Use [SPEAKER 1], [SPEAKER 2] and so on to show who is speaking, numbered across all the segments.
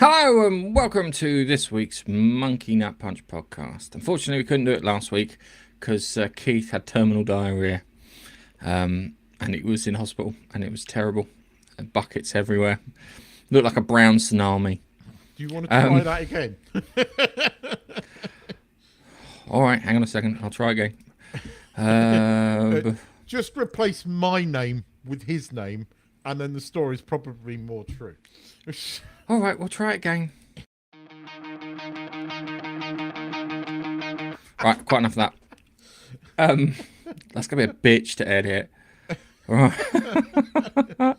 [SPEAKER 1] Hello and welcome to this week's Monkey Nut Punch podcast. Unfortunately, we couldn't do it last week because Keith had terminal diarrhea and he was in hospital and it was terrible. Buckets everywhere. Looked like a brown tsunami.
[SPEAKER 2] Do you want to try that again?
[SPEAKER 1] All right, hang on a second. I'll try again.
[SPEAKER 2] Just replace my name with his name and then the story's probably more true.
[SPEAKER 1] All right, we'll try it again. Right, quite enough of that. That's going to be a bitch to edit. Right.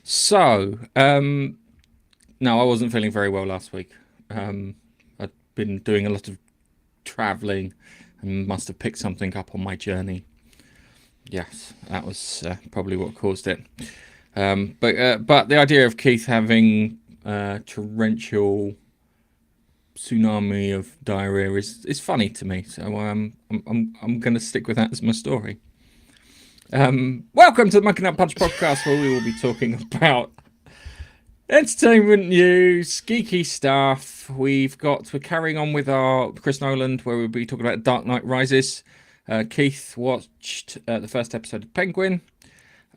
[SPEAKER 1] So, no, I wasn't feeling very well last week. I'd been doing a lot of travelling and must have picked something up on my journey. Yes, that was probably what caused it. But the idea of Keith having torrential tsunami of diarrhea is funny to me, so I'm going to stick with that as my story. Welcome to the Monkey Nut Punch podcast, where we will be talking about entertainment news, geeky stuff. We're carrying on with our Chris Nolan, where we'll be talking about Dark Knight Rises. Keith watched the first episode of Penguin.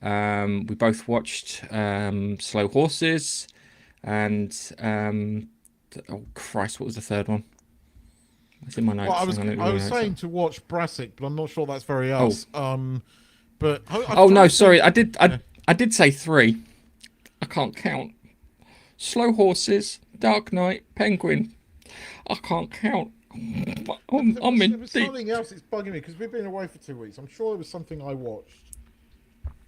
[SPEAKER 1] We both watched Slow Horses and oh Christ, what was the third one? It's in my notes.
[SPEAKER 2] Well, I was saying to watch Brassic, but I'm not sure that's very else. But
[SPEAKER 1] sorry, I did say 3. I can't count. Slow Horses, Dark Knight, Penguin. I can't count. I'm in
[SPEAKER 2] deep. Something else that's bugging me because we've been away for 2 weeks. I'm sure it was something I watched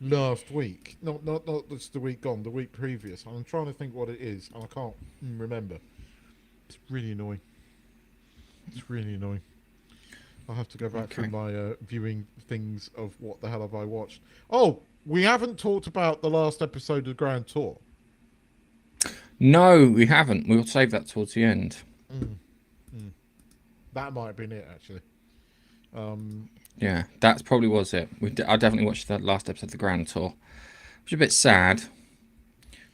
[SPEAKER 2] last week, not just the week gone, the week previous. I'm trying to think what it is, and I can't remember. It's really annoying. I'll have to go back through my viewing things of what the hell have I watched. Oh, we haven't talked about the last episode of Grand Tour.
[SPEAKER 1] No, we haven't. We'll save that towards the end.
[SPEAKER 2] That might have been it, actually.
[SPEAKER 1] Yeah, that probably was it. I definitely watched that last episode of the Grand Tour, which is a bit sad.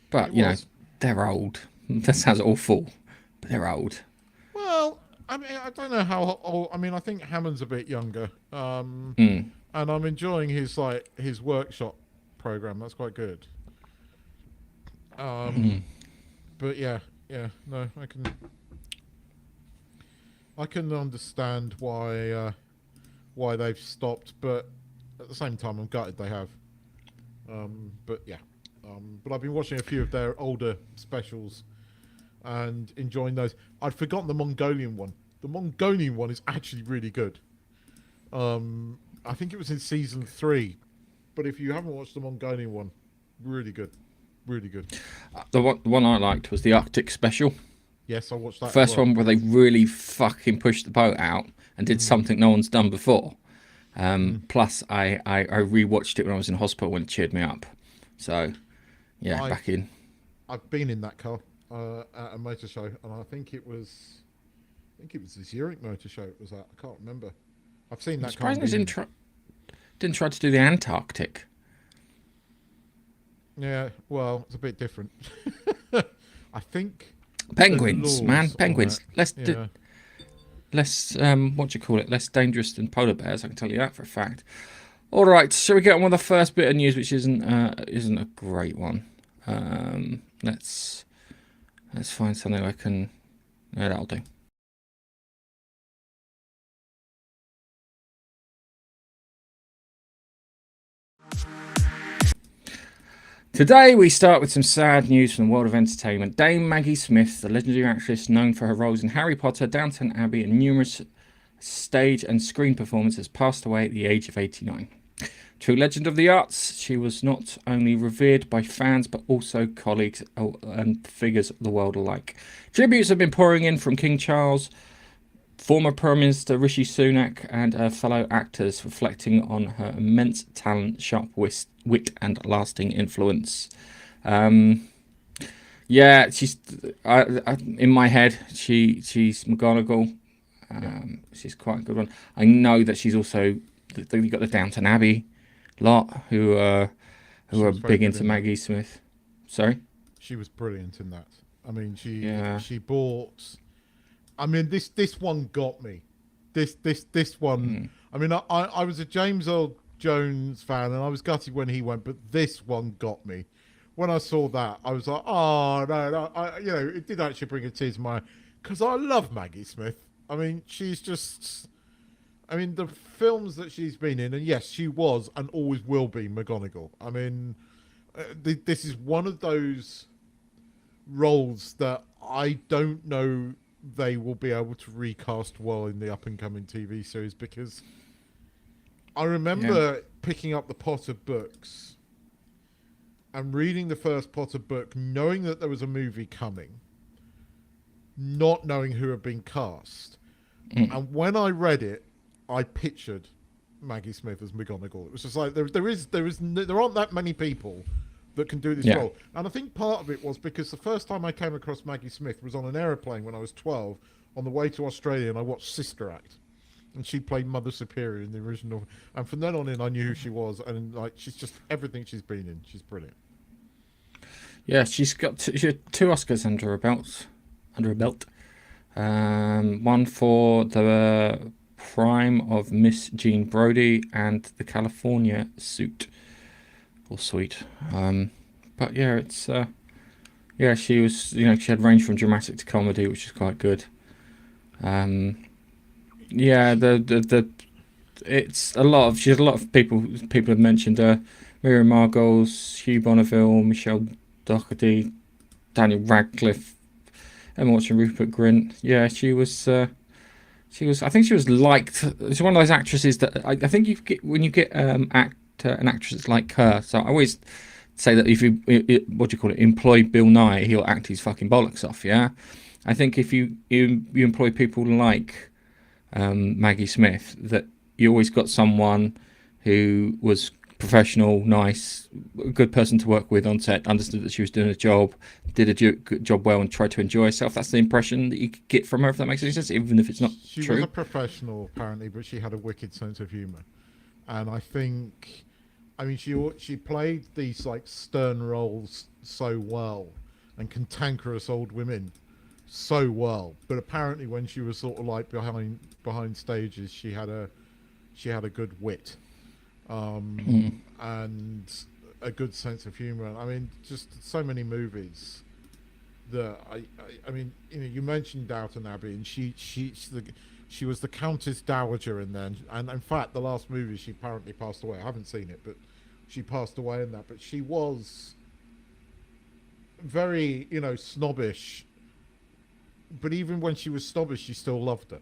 [SPEAKER 1] But, you know, they're old. That sounds awful, but they're old.
[SPEAKER 2] Well, I mean, I don't know how old. I mean, I think Hammond's a bit younger. And I'm enjoying his workshop program. That's quite good. But yeah, no, I can understand why they've stopped, but at the same time, I'm gutted they have. But yeah, but I've been watching a few of their older specials and enjoying those. I'd forgotten the Mongolian one. The Mongolian one is actually really good. I think it was in season 3, but if you haven't watched the Mongolian one, really good.
[SPEAKER 1] The one I liked was the Arctic special.
[SPEAKER 2] Yes, I watched that.
[SPEAKER 1] First one where they really fucking pushed the boat out and did something no one's done before. Plus, I rewatched it when I was in hospital when it cheered me up. So, yeah, back in.
[SPEAKER 2] I've been in that car at a motor show, and I think it was the Zurich motor show. It was at. I can't remember. I've seen that car.
[SPEAKER 1] Didn't try to do the Antarctic.
[SPEAKER 2] Yeah, well, it's a bit different. I think.
[SPEAKER 1] Penguins, man, penguins. Less less dangerous than polar bears. I can tell you that for a fact. All right, shall we get on with the first bit of news, which isn't a great one. Let's find something I can. Yeah, that'll do. Today we start with some sad news from the world of entertainment. Dame Maggie Smith, the legendary actress known for her roles in Harry Potter, Downton Abbey and numerous stage and screen performances, passed away at the age of 89. True legend of the arts, she was not only revered by fans but also colleagues and figures of the world alike. Tributes have been pouring in from King Charles, former Prime Minister Rishi Sunak, and her fellow actors, reflecting on her immense talent, sharp wit and lasting influence. Um, yeah, in my head, she's McGonagall. She's quite a good one. I know that she's also you got the Downton Abbey lot who
[SPEAKER 2] She
[SPEAKER 1] are
[SPEAKER 2] was very
[SPEAKER 1] big
[SPEAKER 2] good
[SPEAKER 1] into
[SPEAKER 2] in that.
[SPEAKER 1] Maggie Smith. Sorry.
[SPEAKER 2] She was brilliant in that. I mean, she
[SPEAKER 1] Yeah.
[SPEAKER 2] she bought. I mean, this one got me. This one.
[SPEAKER 1] Mm.
[SPEAKER 2] I mean, I was a James Earl Jones fan, and I was gutted when he went, but this one got me. When I saw that, I was like, oh no, it did actually bring a tear to my, because I love Maggie Smith. I mean, she's just. I mean, the films that she's been in, and yes, she was and always will be McGonagall. I mean, this is one of those roles that I don't know they will be able to recast well in the up and coming TV series, because I
[SPEAKER 1] Yeah.
[SPEAKER 2] remember picking up the Potter books and reading the first Potter book, knowing that there was a movie coming, not knowing who had been cast.
[SPEAKER 1] Mm.
[SPEAKER 2] And when I read it, I pictured Maggie Smith as McGonagall. It was just like there aren't that many people that can do this
[SPEAKER 1] Yeah.
[SPEAKER 2] role. And I think part of it was because the first time I came across Maggie Smith was on an aeroplane when I was 12 on the way to Australia, and I watched Sister Act. And she played Mother Superior in the original. And from then on in, I knew who she was. And like, she's just everything she's been in. She's brilliant.
[SPEAKER 1] Yeah. She had two Oscars under her belt. Under her belt. One for the Prime of Miss Jean Brodie and the California Suit or Suite. But yeah, it's yeah, she was she had range from dramatic to comedy, which is quite good. Um, yeah, the it's a lot of she had a lot of people have mentioned her. Miriam Margolyes, Hugh Bonneville, Michelle Doherty, Daniel Radcliffe, Emma Watson, Rupert Grint. Yeah, she was. She was. I think she was liked. She's one of those actresses that I think you get when you get an actress like her. So I always say that if you what do you call it, employ Bill Nye, he'll act his fucking bollocks off. Yeah, I think if you employ people like Maggie Smith, that you always got someone who was professional, nice, a good person to work with on set, understood that she was doing a job, did a good job well, and tried to enjoy herself. That's the impression that you get from her, if that makes any sense, even if it's not
[SPEAKER 2] She was
[SPEAKER 1] true.
[SPEAKER 2] a professional, apparently, but she had a wicked sense of humour. And I think, I mean, she played these like stern roles so well, and cantankerous old women so well. But apparently, when she was sort of like behind stages, she had a good wit,
[SPEAKER 1] Mm.
[SPEAKER 2] and a good sense of humour. I mean, just so many movies that I mean, you mentioned Downton Abbey, and she was the Countess Dowager in there, and in fact, the last movie she apparently passed away. I haven't seen it, but she passed away in that. But she was very, snobbish. But even when she was snobbish, she still loved it.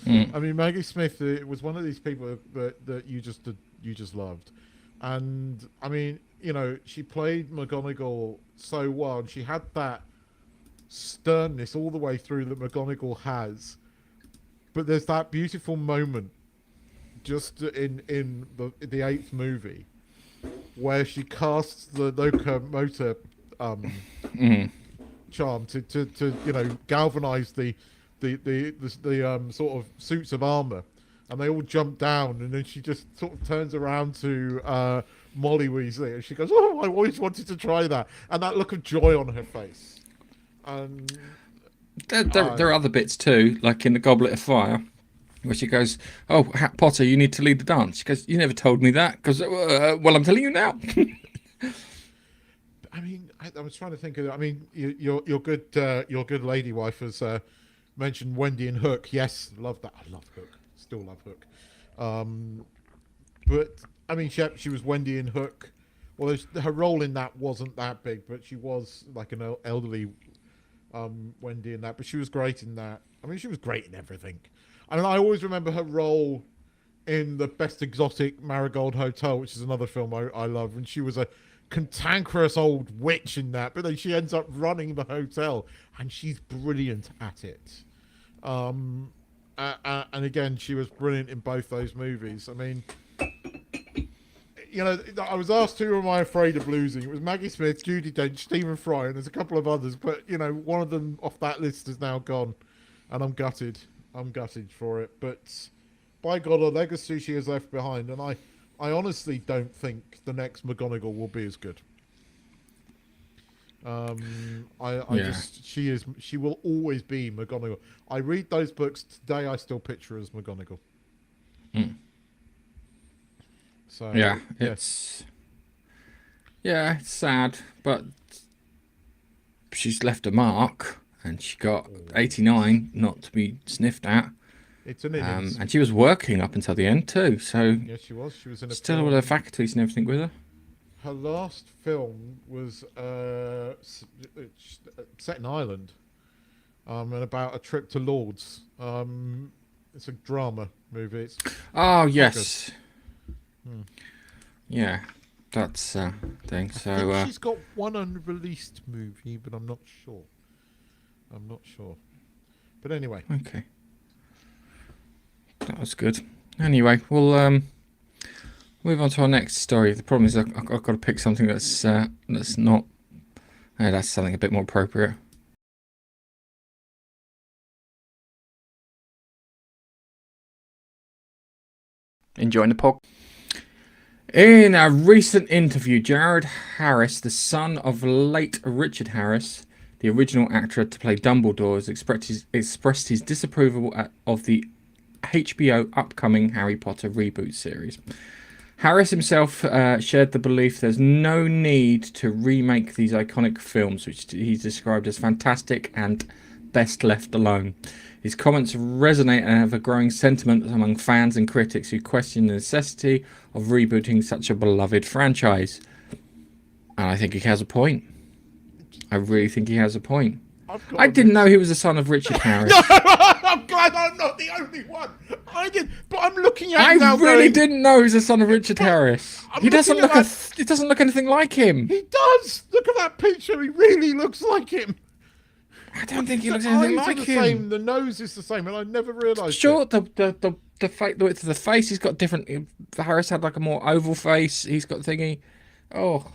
[SPEAKER 1] Mm.
[SPEAKER 2] I mean, Maggie Smith was one of these people that you just loved, and I mean, she played McGonagall so well, and she had that sternness all the way through that McGonagall has. But there's that beautiful moment just in the eighth movie where she casts the locomotor
[SPEAKER 1] Mm.
[SPEAKER 2] charm to galvanize the sort of suits of armor, and they all jump down, and then she just sort of turns around to Molly Weasley, and she goes, "Oh, I always wanted to try that," and that look of joy on her face. And
[SPEAKER 1] There are other bits too, like in the Goblet of Fire, where she goes, "Oh, Potter, you need to lead the dance." She goes, "You never told me that." Because, well, I'm telling you now.
[SPEAKER 2] I mean, I was trying to think of. I mean, your good lady wife has mentioned Wendy and Hook. Yes, love that. I love Hook. Still love Hook. Um, but I mean, she was Wendy and Hook. Well, her role in that wasn't that big, but she was like an elderly Wendy in that. But she was great in that. I mean, she was great in everything. I mean, I always remember her role in the Best Exotic Marigold Hotel, which is another film I love, and she was a cantankerous old witch in that, but then she ends up running the hotel, and she's brilliant at it. And again, she was brilliant in both those movies. I mean, I was asked who am I afraid of losing. It was Maggie Smith, Judi Dench, Stephen Fry, and there's a couple of others, but one of them off that list is now gone, and I'm gutted. I'm gutted for it, but by God, a legacy she has left behind, and I honestly don't think the next McGonagall will be as good. She will always be McGonagall. I read those books today, I still picture her as McGonagall. So
[SPEAKER 1] it's sad, but she's left a mark, and she got 89, not to be sniffed at.
[SPEAKER 2] It's an innings.
[SPEAKER 1] And she was working up until the end too, so
[SPEAKER 2] yes, she was. She was in a
[SPEAKER 1] still
[SPEAKER 2] film.
[SPEAKER 1] with her faculties and everything with her.
[SPEAKER 2] Her last film was set in Ireland, and about a trip to Lourdes. It's a drama movie.
[SPEAKER 1] Oh yes, yeah, that's thing. So
[SPEAKER 2] I think she's got one unreleased movie, but I'm not sure. But anyway,
[SPEAKER 1] okay, that was good. Anyway, we'll move on to our next story. The problem is I've got to pick something that's not. That's something a bit more appropriate. Enjoying the pod. In a recent interview, Jared Harris, the son of late Richard Harris, the original actor to play Dumbledore, has expressed his disapproval of the HBO upcoming Harry Potter reboot series. Harris himself shared the belief there's no need to remake these iconic films, which he described as fantastic and best left alone. His comments resonate and have a growing sentiment among fans and critics who question the necessity of rebooting such a beloved franchise. And I think he has a point. I really think he has a point. I didn't know he was the son of Richard Harris.
[SPEAKER 2] I'm glad I'm not the only one. I did, but I'm looking at him now.
[SPEAKER 1] I really didn't know he was the son of Richard Harris. He doesn't look anything like him.
[SPEAKER 2] He does. Look at that picture. He really looks like him.
[SPEAKER 1] I don't think he looks anything like him.
[SPEAKER 2] Same. The nose is the same, and I never realised.
[SPEAKER 1] Sure, the width of the face, he's got different. Harris had like a more oval face. He's got thingy. Oh,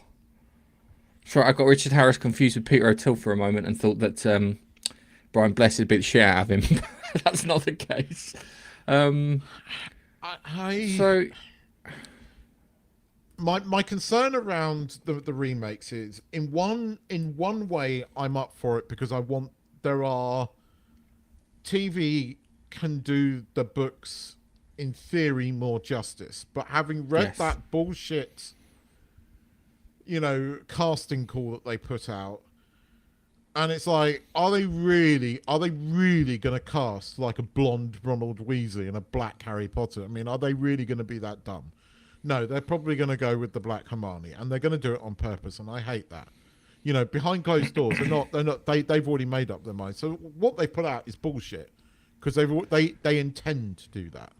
[SPEAKER 1] sure. I got Richard Harris confused with Peter O'Toole for a moment and thought that Brian Blessed beat the shit out of him. That's not the case.
[SPEAKER 2] My concern around the remakes is in one way I'm up for it because TV can do the books in theory more justice, but having read that bullshit casting call that they put out, and it's like, are they really going to cast like a blonde Ronald Weasley and a black Harry Potter? I mean, are they really going to be that dumb? No, they're probably going to go with the black Hermione, and they're going to do it on purpose, and I hate that. Behind closed doors, they've already made up their mind. So what they put out is bullshit because they intend to do that.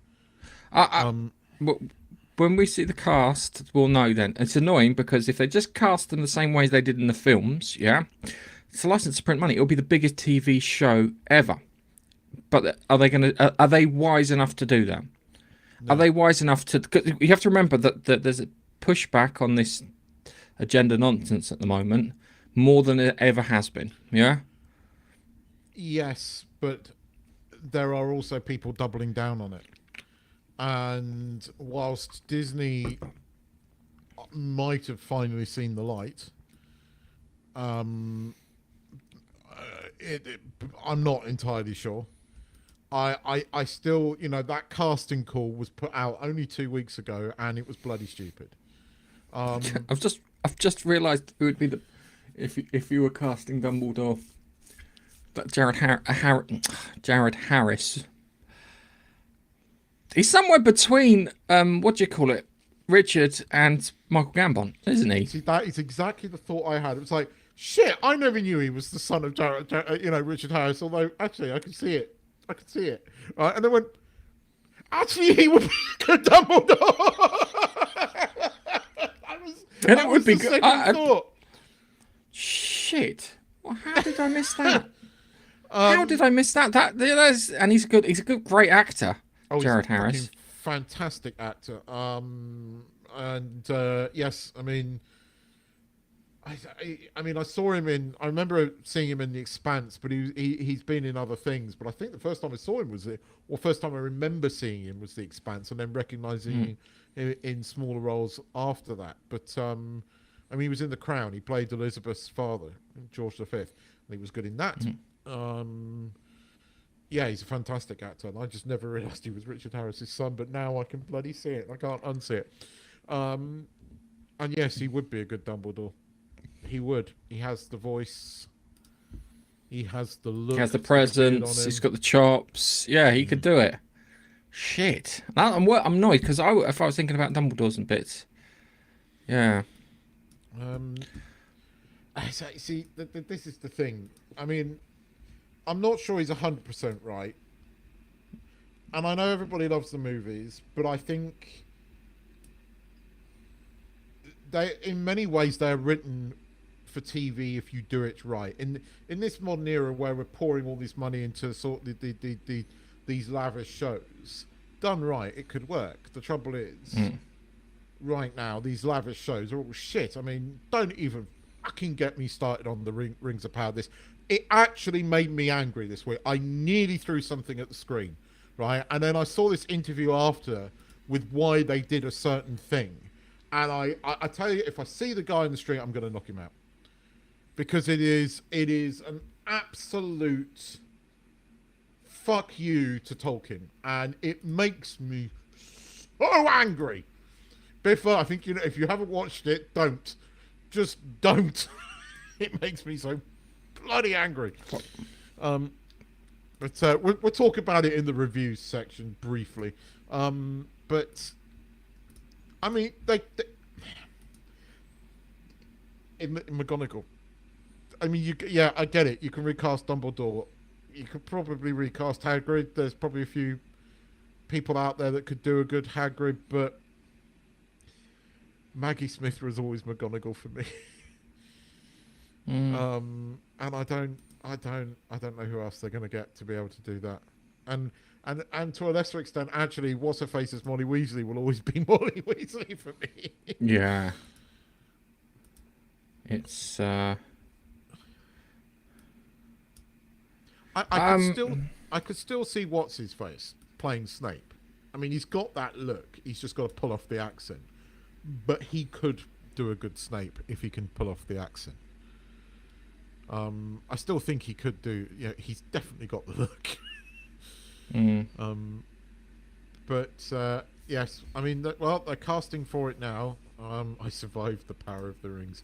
[SPEAKER 1] When we see the cast, we'll know then. It's annoying because if they just cast them the same way as they did in the films, it's a license to print money. It'll be the biggest TV show ever. But are they wise enough to do that? No. Are they wise enough to? You have to remember that there's a pushback on this agenda nonsense at the moment more than it ever has been. Yeah.
[SPEAKER 2] Yes, but there are also people doubling down on it. And whilst Disney might have finally seen the light, I'm not entirely sure. I still, that casting call was put out only 2 weeks ago, and it was bloody stupid.
[SPEAKER 1] I've just realised who would be if you were casting Dumbledore. That Jared Harris. He's somewhere between Richard and Michael Gambon, isn't he?
[SPEAKER 2] See, that is exactly the thought I had. It was like, shit, I never knew he was the son of Richard Harris. Although actually, I could see it. Right? And then Actually, he would be a good Dumbledore.
[SPEAKER 1] And
[SPEAKER 2] that
[SPEAKER 1] it
[SPEAKER 2] was
[SPEAKER 1] would be
[SPEAKER 2] the
[SPEAKER 1] good.
[SPEAKER 2] second thought.
[SPEAKER 1] Shit. Well, how did I miss that? How
[SPEAKER 2] Um,
[SPEAKER 1] did I miss that? And he's good. He's a good, great actor,
[SPEAKER 2] oh, he's a
[SPEAKER 1] Jared
[SPEAKER 2] fucking
[SPEAKER 1] Harris.
[SPEAKER 2] fantastic actor. And yes, I mean, I mean, I saw him in. I remember seeing him in The Expanse, but he's been in other things. But I think the first time I saw him or first time I remember seeing him was The Expanse, and then recognizing him in smaller roles after that. But I mean, he was in The Crown. He played Elizabeth's father, George V, and he was good in that. Yeah, he's a fantastic actor, and I just never realised he was Richard Harris's son. But now I can bloody see it. I can't unsee it. And yes, he would be a good Dumbledore. He would. He has the voice. He has the look.
[SPEAKER 1] He has the presence. He's got the chops. Yeah, he could do it. Shit. I'm annoyed because if I was thinking about Dumbledores and bits. Yeah.
[SPEAKER 2] See, this is the thing. I mean, I'm not sure he's 100% right. And I know everybody loves the movies, but I think in many ways, they're written for TV if you do it right. In this modern era where we're pouring all this money into these lavish shows, done right, it could work. The trouble is, right now, these lavish shows are all shit. I mean, don't even fucking get me started on the Rings of Power. It actually made me angry this week. I nearly threw something at the screen, right? And then I saw this interview after with why they did a certain thing. And I tell you, if I see the guy in the street, I'm going to knock him out. Because it is an absolute fuck you to Tolkien. And it makes me so angry. Biffa, I think, if you haven't watched it, don't. Just don't. It makes me so bloody angry. But we'll talk about it in the reviews section briefly. But I mean, in McGonagall. I mean, I get it. You can recast Dumbledore. You could probably recast Hagrid. There's probably a few people out there that could do a good Hagrid, but Maggie Smith was always McGonagall for me. And I don't know who else they're going to get to be able to do that. And to a lesser extent, actually, what's her face as Molly Weasley will always be Molly Weasley for me.
[SPEAKER 1] Yeah. It's
[SPEAKER 2] I could still see what's his face playing Snape. I mean, he's got that look. He's just got to pull off the accent. But he could do a good Snape if he can pull off the accent. I still think he could do. Yeah, he's definitely got the look. But yes, I mean, they're casting for it now. I survived the Power of the Rings.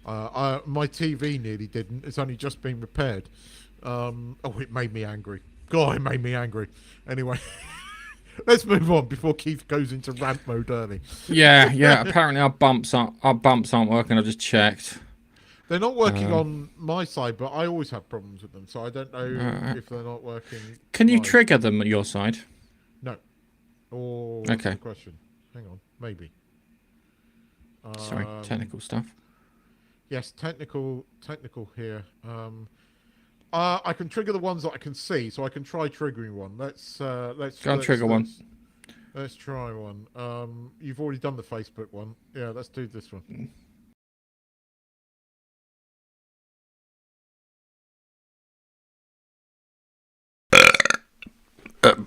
[SPEAKER 2] My TV nearly didn't. It's only just been repaired. It made me angry. God, it made me angry. Anyway, let's move on before Keith goes into rant mode early.
[SPEAKER 1] Yeah. Apparently our bumps aren't working. I just checked.
[SPEAKER 2] They're not working on my side, but I always have problems with them, so I don't know if they're not working.
[SPEAKER 1] Can you trigger them at your side?
[SPEAKER 2] No. Or
[SPEAKER 1] okay.
[SPEAKER 2] What's the question? Hang on, maybe.
[SPEAKER 1] Sorry, technical stuff.
[SPEAKER 2] Yes, technical here. I can trigger the ones that I can see, so I can try triggering one. Let's
[SPEAKER 1] trigger one.
[SPEAKER 2] Let's try one. You've already done the Facebook one. Yeah, let's do this one.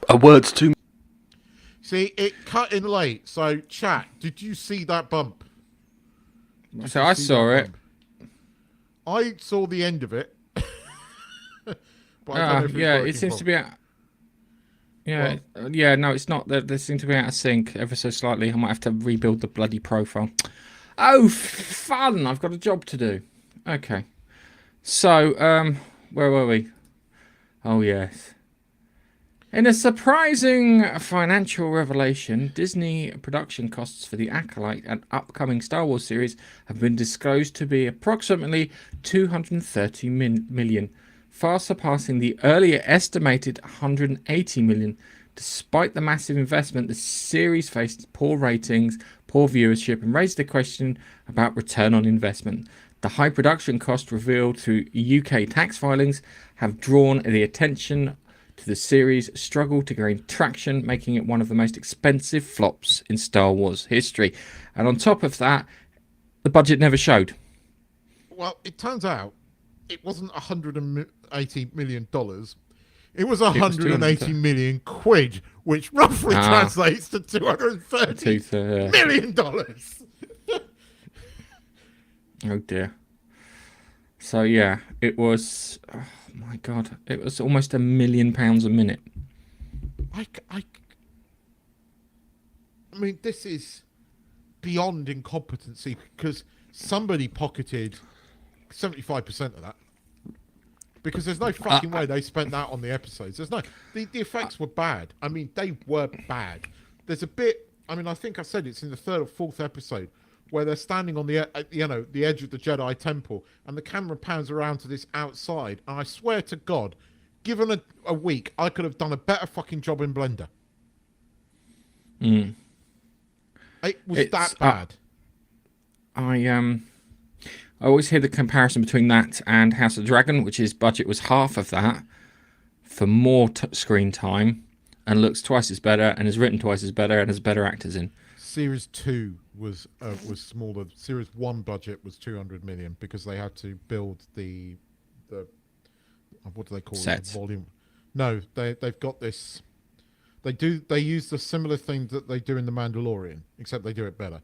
[SPEAKER 3] A word's too.
[SPEAKER 2] See, it cut in late. So, chat, did you see that bump?
[SPEAKER 1] So I saw it.
[SPEAKER 2] I saw the end of it. But I don't know if
[SPEAKER 1] it seems to be out. Yeah, no, it's not. They seem to be out of sync ever so slightly. I might have to rebuild the bloody profile. Oh, fun! I've got a job to do. Okay. So, where were we? Oh, yes. In a surprising financial revelation, Disney production costs for the Acolyte and upcoming Star Wars series have been disclosed to be approximately $230 million, far surpassing the earlier estimated $180 million. Despite the massive investment, the series faced poor ratings, poor viewership, and raised the question about return on investment. The high production cost revealed through UK tax filings have drawn the attention to the series' struggle to gain traction, making it one of the most expensive flops in Star Wars history. And on top of that, the budget never showed.
[SPEAKER 2] Well, it turns out it wasn't $180 million. It was
[SPEAKER 1] It was
[SPEAKER 2] 180 million quid, which roughly translates to $230 million dollars.
[SPEAKER 1] Oh dear. So yeah, it was. Oh my god, it was almost £1 million a minute.
[SPEAKER 2] I mean, this is beyond incompetency because somebody pocketed 75% of that. Because there's no fucking way they spent that on the episodes. There's no. The effects were bad. I mean, they were bad. There's a bit. I mean, I think I said it's in the 3rd or 4th episode where they're standing on the the edge of the Jedi Temple, and the camera pans around to this outside. And I swear to God, given a week, I could have done a better fucking job in Blender. It was that bad.
[SPEAKER 1] I always hear the comparison between that and House of the Dragon, which his budget was half of that for more screen time and looks twice as better and is written twice as better and has better actors in.
[SPEAKER 2] Series 2 was smaller. Series 1 budget was 200 million because they had to build the what do they call
[SPEAKER 1] Sets.
[SPEAKER 2] it? The volume. No, they've got this. They use the similar thing that they do in The Mandalorian, except they do it better.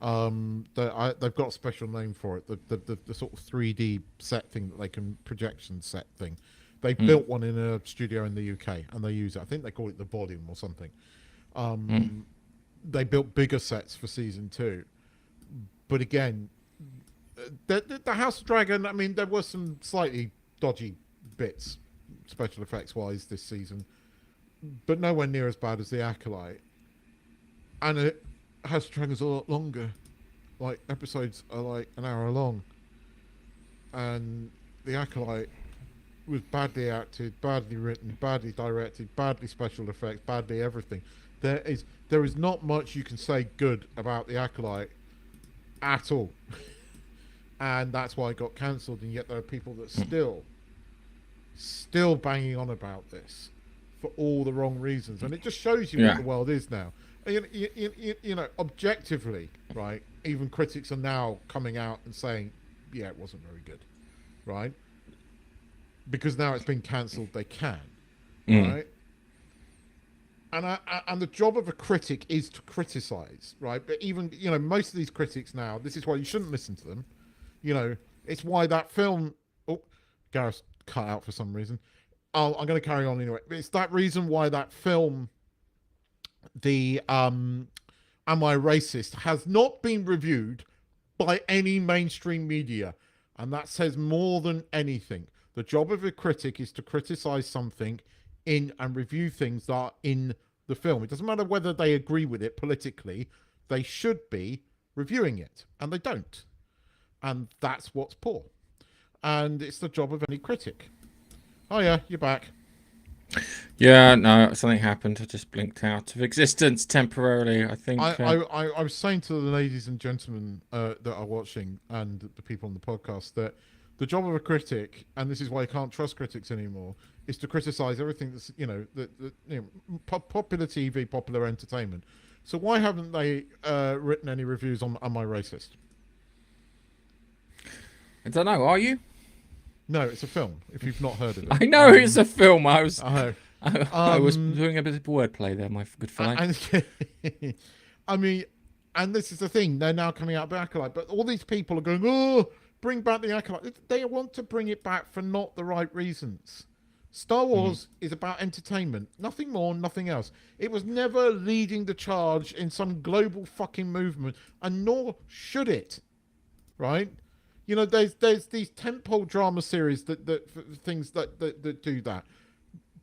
[SPEAKER 2] They've got a special name for it. The sort of 3D set thing that they can projection set thing. They built one in a studio in the UK and they use it. I think they call it the volume or something. They built bigger sets for season 2, but again, the House of Dragon. I mean, there were some slightly dodgy bits, special effects wise, this season, but nowhere near as bad as the Acolyte. And House of Dragon's a lot longer. Like, episodes are like an hour long. And the Acolyte was badly acted, badly written, badly directed, badly special effects, badly everything. There is not much you can say good about the Acolyte at all. And that's why it got cancelled, and yet there are people that still banging on about this for all the wrong reasons. And it just shows you what the world is now. You know, objectively, right, even critics are now coming out and saying, yeah, it wasn't very good, right? Because now it's been cancelled, they can, right? And the job of a critic is to criticize, right? But even, you know, most of these critics now, this is why you shouldn't listen to them. You know, it's why that film... Oh, Gareth cut out for some reason. I'm going to carry on anyway. It's that reason why that film... The Am I Racist has not been reviewed by any mainstream media, and that says more than anything. The job of a critic is to criticize something in and review things that are in the film. It doesn't matter whether they agree with it politically, they should be reviewing it, and they don't, and that's what's poor. And it's the job of any critic. Oh yeah, you're back.
[SPEAKER 1] Yeah, no, something happened. I just blinked out of existence temporarily. I think
[SPEAKER 2] I was saying to the ladies and gentlemen that are watching and the people on the podcast that the job of a critic, and this is why you can't trust critics anymore, is to criticize everything that's, you know, popular TV, popular entertainment. So why haven't they written any reviews on Am I Racist?
[SPEAKER 1] I don't know. Are you?
[SPEAKER 2] No, it's a film. If you've not heard of it,
[SPEAKER 1] I know it's a film. I was
[SPEAKER 2] doing
[SPEAKER 1] doing a bit of wordplay there, my good fellow.
[SPEAKER 2] I mean, and this is the thing. They're now coming out with Acolyte, but all these people are going, "Oh, bring back the Acolyte." They want to bring it back for not the right reasons. Star Wars is about entertainment, nothing more, nothing else. It was never leading the charge in some global fucking movement, and nor should it. Right? You know, there's these tentpole drama series that things that do that.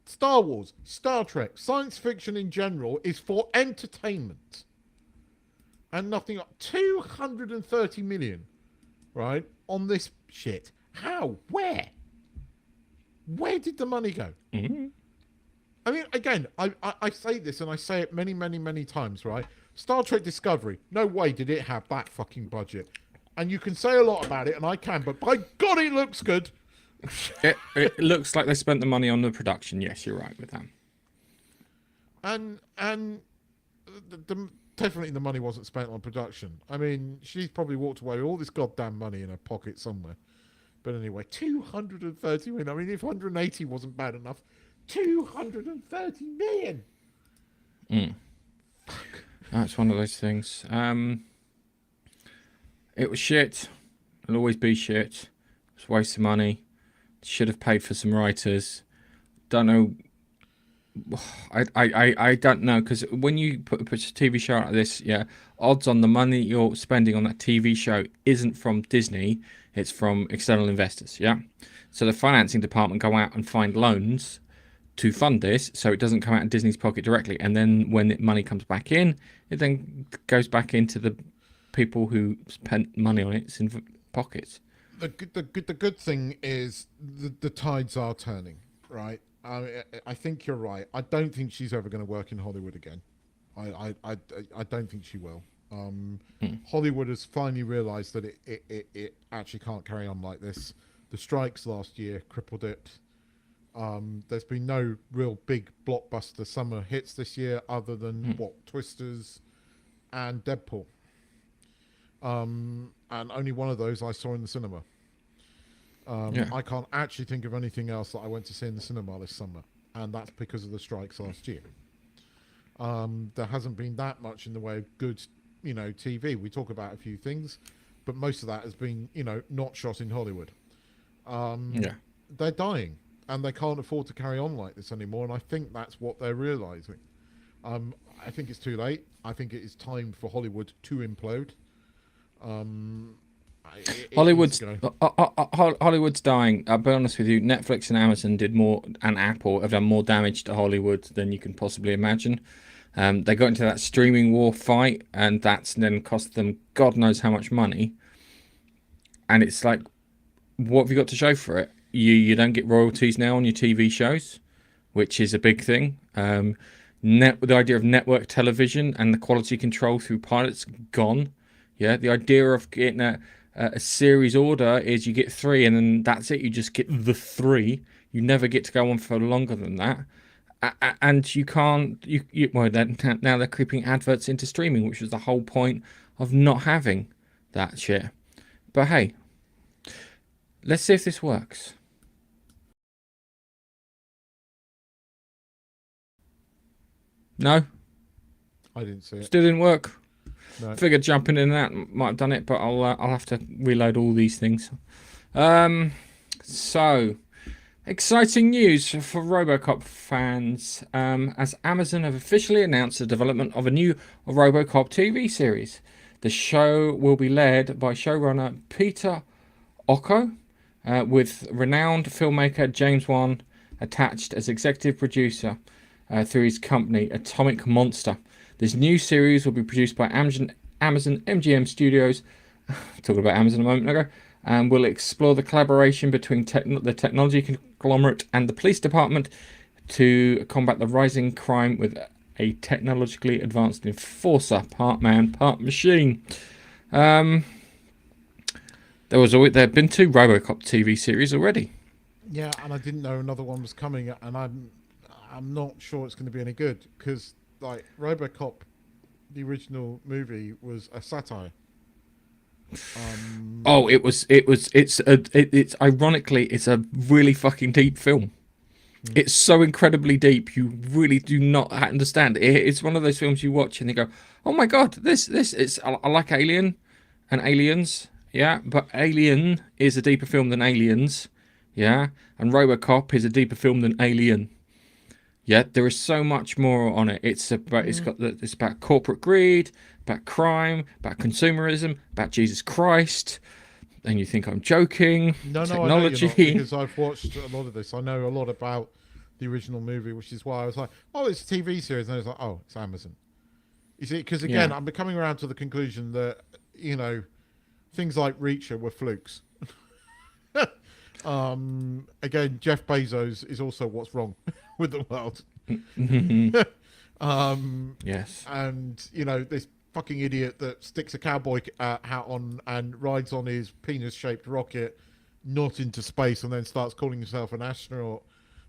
[SPEAKER 2] Star Wars, Star Trek, science fiction in general is for entertainment. And nothing. 230 million, right, on this shit. How? Where? Where did the money go? I mean, again, I say this and I say it many, many, many times, right? Star Trek Discovery, no way did it have that fucking budget. And you can say a lot about it, and I can, but by God, it looks good.
[SPEAKER 1] It looks like they spent the money on the production. Yes, you're right with that.
[SPEAKER 2] And definitely the money wasn't spent on production. I mean, she's probably walked away with all this goddamn money in her pocket somewhere. But anyway, 230 million. I mean, if 180 wasn't bad enough, 230 million.
[SPEAKER 1] That's one of those things. It was shit. It'll always be shit. It's a waste of money. Should have paid for some writers. Don't know. I don't know, because when you put a TV show like this, yeah, odds on the money you're spending on that TV show isn't from Disney, it's from external investors, yeah. So the financing department go out and find loans to fund this, so it doesn't come out of Disney's pocket directly, and then when money comes back in, it then goes back into the people who spent money on its pockets.
[SPEAKER 2] The good thing is the tides are turning, right? I think you're right. I don't think she's ever going to work in Hollywood again. I don't think she will. Hollywood has finally realised that it actually can't carry on like this. The strikes last year crippled it. There's been no real big blockbuster summer hits this year other than Twisters and Deadpool. And only one of those I saw in the cinema. I can't actually think of anything else that I went to see in the cinema this summer, and that's because of the strikes last year. There hasn't been that much in the way of good, TV. We talk about a few things, but most of that has been, not shot in Hollywood. They're dying, and they can't afford to carry on like this anymore, and I think that's what they're realising. I think it's too late. I think it is time for Hollywood to implode.
[SPEAKER 1] Hollywood's dying. I'll be honest with you. Netflix and Amazon did more, and Apple have done more damage to Hollywood than you can possibly imagine. They got into that streaming war fight, and that's then cost them God knows how much money. And it's like, what have you got to show for it? You don't get royalties now on your TV shows, which is a big thing. The idea of network television and the quality control through pilots gone. Yeah, the idea of getting a series order is you get 3 and then that's it. You just get the 3. You never get to go on for longer than that. And you can't. Now they're creeping adverts into streaming, which was the whole point of not having that shit. But hey, let's see if this works. No,
[SPEAKER 2] I didn't see it.
[SPEAKER 1] Still didn't work.
[SPEAKER 2] No.
[SPEAKER 1] Figured jumping in that might have done it, but I'll have to reload all these things. So exciting news for RoboCop fans, as Amazon have officially announced the development of a new RoboCop TV series. The show will be led by showrunner Peter Ocko, with renowned filmmaker James Wan attached as executive producer through his company Atomic Monster. This new series will be produced by Amazon MGM Studios, talking about Amazon a moment ago, and will explore the collaboration between the technology conglomerate and the police department to combat the rising crime with a technologically advanced enforcer, part man, part machine. There have been 2 RoboCop TV series already.
[SPEAKER 2] Yeah, and I didn't know another one was coming, and I'm not sure it's going to be any good, because like RoboCop, the original movie, was a satire. It's ironically, it's a really fucking deep film. It's so incredibly deep, you really do not understand. It's one of those films you watch and you go, oh my god, I like Alien and Aliens, yeah, but Alien is a deeper film than Aliens, yeah, and RoboCop is a deeper film than Alien. Yeah, there is so much more on it. It's about corporate greed, about crime, about consumerism, about Jesus Christ. And you think I'm joking? No,
[SPEAKER 1] technology.
[SPEAKER 2] I know you're not, because I've watched a lot of this. I know a lot about the original movie, which is why I was like, oh, it's a TV series, and I was like, oh, it's Amazon. You see, because again, I'm coming around to the conclusion that things like Reacher were flukes. Again, Jeff Bezos is also what's wrong with the world.
[SPEAKER 1] Yes.
[SPEAKER 2] And this fucking idiot that sticks a cowboy hat on and rides on his penis-shaped rocket, not into space, and then starts calling himself an astronaut,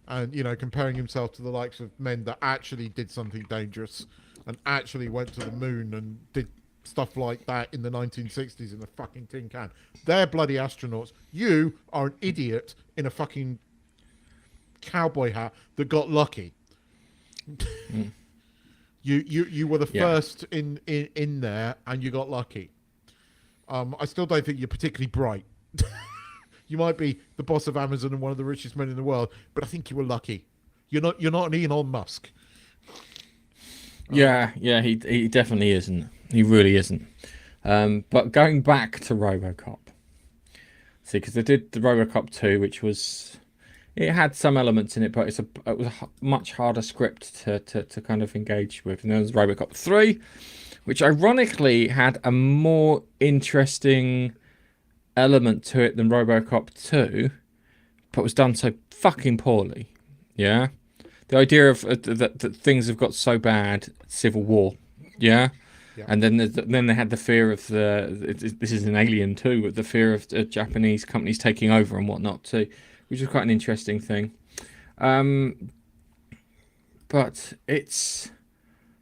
[SPEAKER 2] and comparing himself to the likes of men that actually did something dangerous and actually went to the moon and did stuff like that in the 1960s in a fucking tin can. They're bloody astronauts. You are an idiot in a fucking cowboy hat that got lucky. You were the first in there, and you got lucky. I still don't think you're particularly bright. You might be the boss of Amazon and one of the richest men in the world, but I think you were lucky. You're not an Elon Musk.
[SPEAKER 1] Yeah, he definitely isn't. He really isn't. But going back to RoboCop, see, because they did the RoboCop 2, which was, it had some elements in it, but it was a much harder script to kind of engage with. And then there's RoboCop 3, which ironically had a more interesting element to it than RoboCop 2, but was done so fucking poorly. Yeah, the idea of that things have got so bad, civil war. Yeah.
[SPEAKER 2] Yeah.
[SPEAKER 1] And then they had the fear of this is an Alien too, with the fear of Japanese companies taking over and whatnot too, which was quite an interesting thing. But it's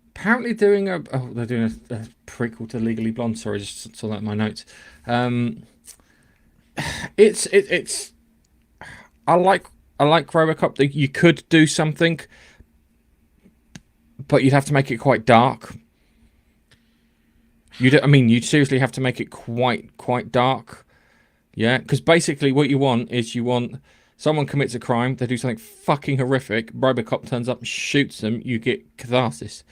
[SPEAKER 1] apparently doing they're doing a prequel to Legally Blonde. Sorry, I just saw that in my notes. It's I like RoboCop. That you could do something, but you'd have to make it quite dark. You'd seriously have to make it quite dark. Yeah, because basically what you want is someone commits a crime, they do something fucking horrific, RoboCop turns up and shoots them, you get catharsis.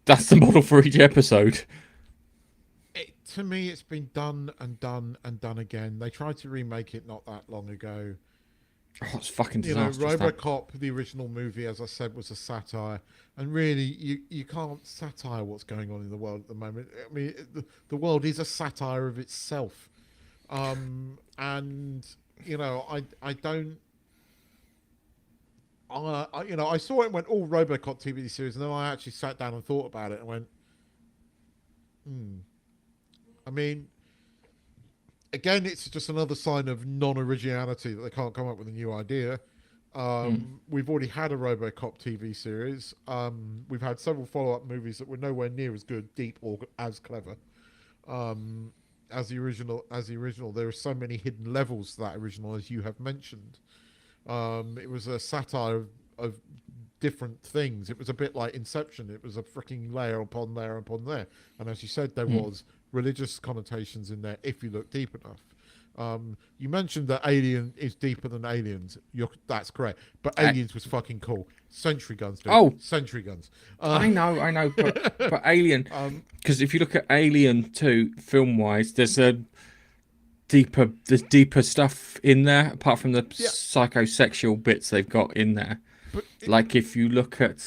[SPEAKER 1] That's the model for each episode.
[SPEAKER 2] To me, it's been done and done and done again. They tried to remake it not that long ago.
[SPEAKER 1] Oh, it's fucking disastrous.
[SPEAKER 2] RoboCop, the original movie, as I said, was a satire. And really, you can't satire what's going on in the world at the moment. I mean, the world is a satire of itself. And, I don't... I saw it and went, oh, RoboCop TV series, and then I actually sat down and thought about it and went, I mean... Again, it's just another sign of non-originality that they can't come up with a new idea. We've already had a RoboCop TV series. We've had several follow-up movies that were nowhere near as good, deep, or as clever as the original. There are so many hidden levels to that original, as you have mentioned. It was a satire of different things. It was a bit like Inception. It was a freaking layer upon layer upon layer. And as you said, there was religious connotations in there if you look deep enough. You mentioned that Alien is deeper than Aliens. That's correct. But Aliens was fucking cool. Sentry guns, dude.
[SPEAKER 1] Oh,
[SPEAKER 2] Sentry guns.
[SPEAKER 1] I know, but Alien, because if you look at Alien 2 film-wise, there's deeper stuff in there apart from the psychosexual bits they've got in there. Like if you look at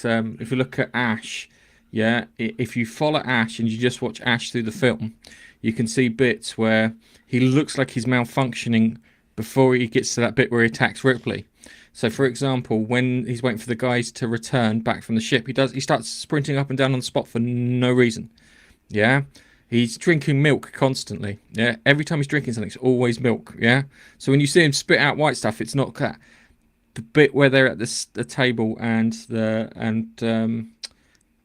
[SPEAKER 1] Ash, yeah, if you follow Ash and you just watch Ash through the film, you can see bits where he looks like he's malfunctioning before he gets to that bit where he attacks Ripley. So, for example, when he's waiting for the guys to return back from the ship, he starts sprinting up and down on the spot for no reason. Yeah, he's drinking milk constantly. Yeah, every time he's drinking something, it's always milk. Yeah, so when you see him spit out white stuff, it's not that. The bit where they're at the table and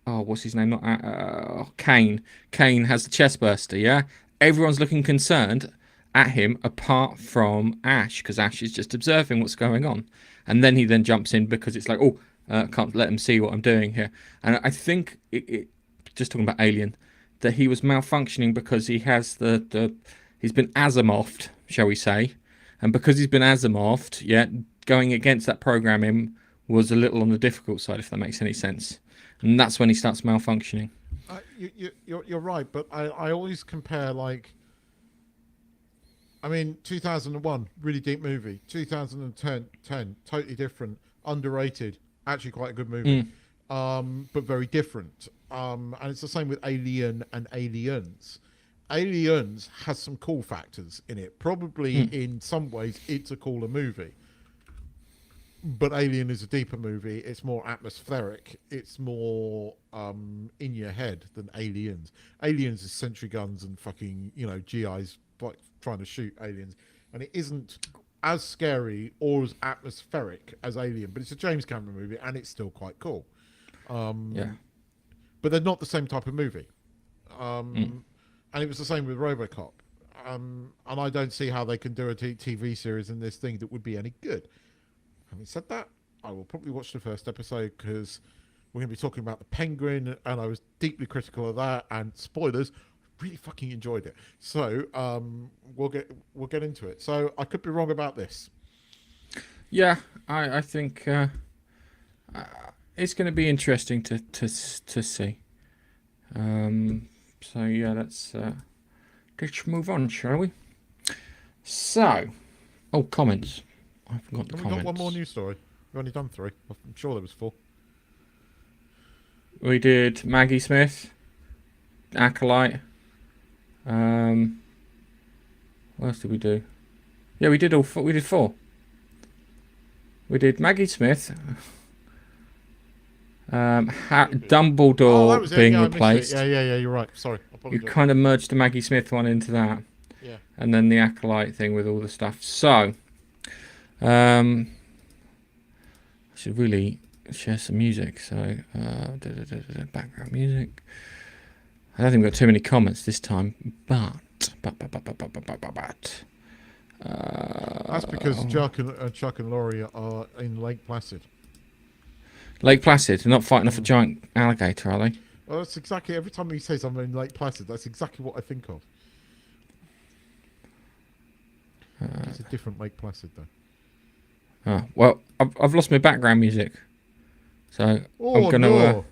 [SPEAKER 1] what's his name? Not Kane. Kane has the chest burster. Yeah, everyone's looking concerned at him apart from Ash, because Ash is just observing what's going on, and then he jumps in because it's like, can't let him see what I'm doing here. And I think it just talking about Alien, that he was malfunctioning because he has he's been Asimoved, shall we say, and because he's been Asimoved, going against that programming was a little on the difficult side, if that makes any sense. And that's when he starts malfunctioning.
[SPEAKER 2] You're right, but I always compare, 2001, really deep movie. 2010, totally different, underrated, actually quite a good movie, but very different. And it's the same with Alien and Aliens. Aliens has some cool factors in it. Probably in some ways, it's a cooler movie. But Alien is a deeper movie. It's more atmospheric. It's more in your head than Aliens. Aliens is sentry guns and fucking, GIs trying to shoot aliens. And it isn't as scary or as atmospheric as Alien. But it's a James Cameron movie and it's still quite cool.
[SPEAKER 1] Yeah.
[SPEAKER 2] But they're not the same type of movie. And it was the same with RoboCop. And I don't see how they can do a TV series in this thing that would be any good. Having said that, I will probably watch the first episode because we're going to be talking about the Penguin, and I was deeply critical of that. And spoilers, really fucking enjoyed it. So we'll get into it. So I could be wrong about this.
[SPEAKER 1] Yeah, I think it's going to be interesting to see. So yeah, let's move on, shall we? So, comments. I forgot the comments.
[SPEAKER 2] We've got one more news story. We've only done 3. I'm sure there was 4.
[SPEAKER 1] We did Maggie Smith, Acolyte. What else did we do? Yeah, we did all 4. We did 4. We did Maggie Smith, Dumbledore being replaced.
[SPEAKER 2] Yeah, you're right. Sorry.
[SPEAKER 1] You kind of merged the Maggie Smith one into that.
[SPEAKER 2] Yeah.
[SPEAKER 1] And then the Acolyte thing with all the stuff. So, I should really share some music. So, background music. I don't think we've got too many comments this time, but.
[SPEAKER 2] That's because Chuck and Laurie are in Lake Placid.
[SPEAKER 1] Lake Placid. They're not fighting off a giant alligator, are they?
[SPEAKER 2] Well, that's exactly, every time he says I'm in Lake Placid, that's exactly what I think of. It's a different Lake Placid, though.
[SPEAKER 1] Oh, well, I've lost my background music. So, I'm going to...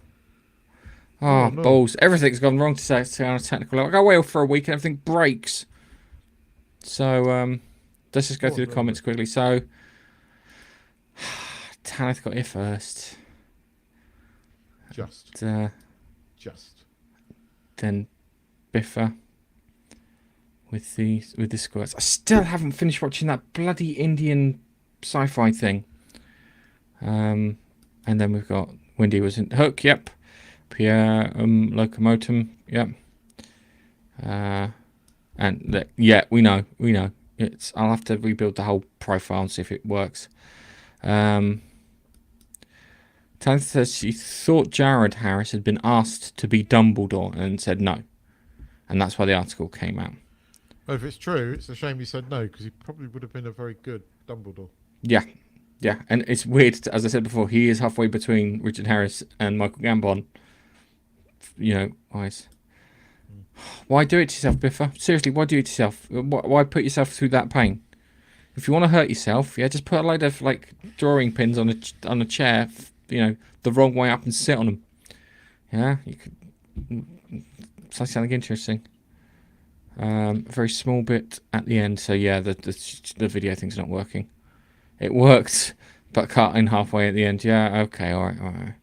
[SPEAKER 1] no. Balls. Everything's gone wrong to say on a technical level. I go away for a week and everything breaks. So, let's just go through the comments quickly. So, Tanith got here first.
[SPEAKER 2] Just.
[SPEAKER 1] Then Biffa with the squirts. I still haven't finished watching that bloody Indian sci-fi thing. And then we've got Wendy was in Hook. Yep. Pierre Locomotum. Yep. And we know. I'll have to rebuild the whole profile and see if it works. Tanya says she thought Jared Harris had been asked to be Dumbledore and said no. And that's why the article came out.
[SPEAKER 2] Well, if it's true, it's a shame he said no, because he probably would have been a very good Dumbledore.
[SPEAKER 1] Yeah. And it's weird, as I said before, he is halfway between Richard Harris and Michael Gambon. Wise. Why do it to yourself, Biffa? Seriously, why do it to yourself? Why put yourself through that pain? If you want to hurt yourself, just put a load of drawing pins on a chair, the wrong way up and sit on them. Yeah, you could say something interesting. A very small bit at the end. So yeah, the video thing's not working. It worked, but cut in halfway at the end. Yeah, okay, all right.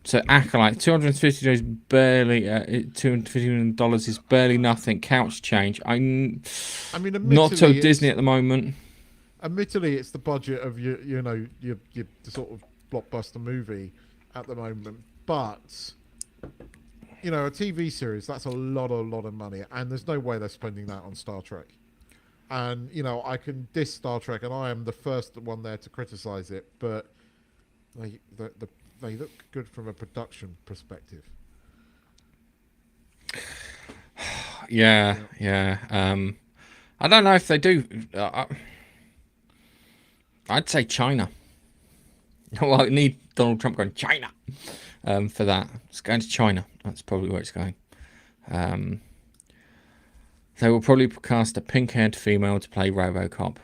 [SPEAKER 1] So Acolyte, $250 is barely. $250 is barely nothing. Couch change. I mean, not so Disney at the moment.
[SPEAKER 2] Admittedly, it's the budget of your sort of blockbuster movie at the moment, but a TV series, that's a lot of money, and there's no way they're spending that on Star Trek. And I can diss Star Trek, and I am the first one there to criticize it, but they look good from a production perspective.
[SPEAKER 1] Yeah. I don't know if they do. I'd say China. Well, I need Donald Trump going China for that. It's going to China. That's probably where it's going. They will probably cast a pink-haired female to play RoboCop.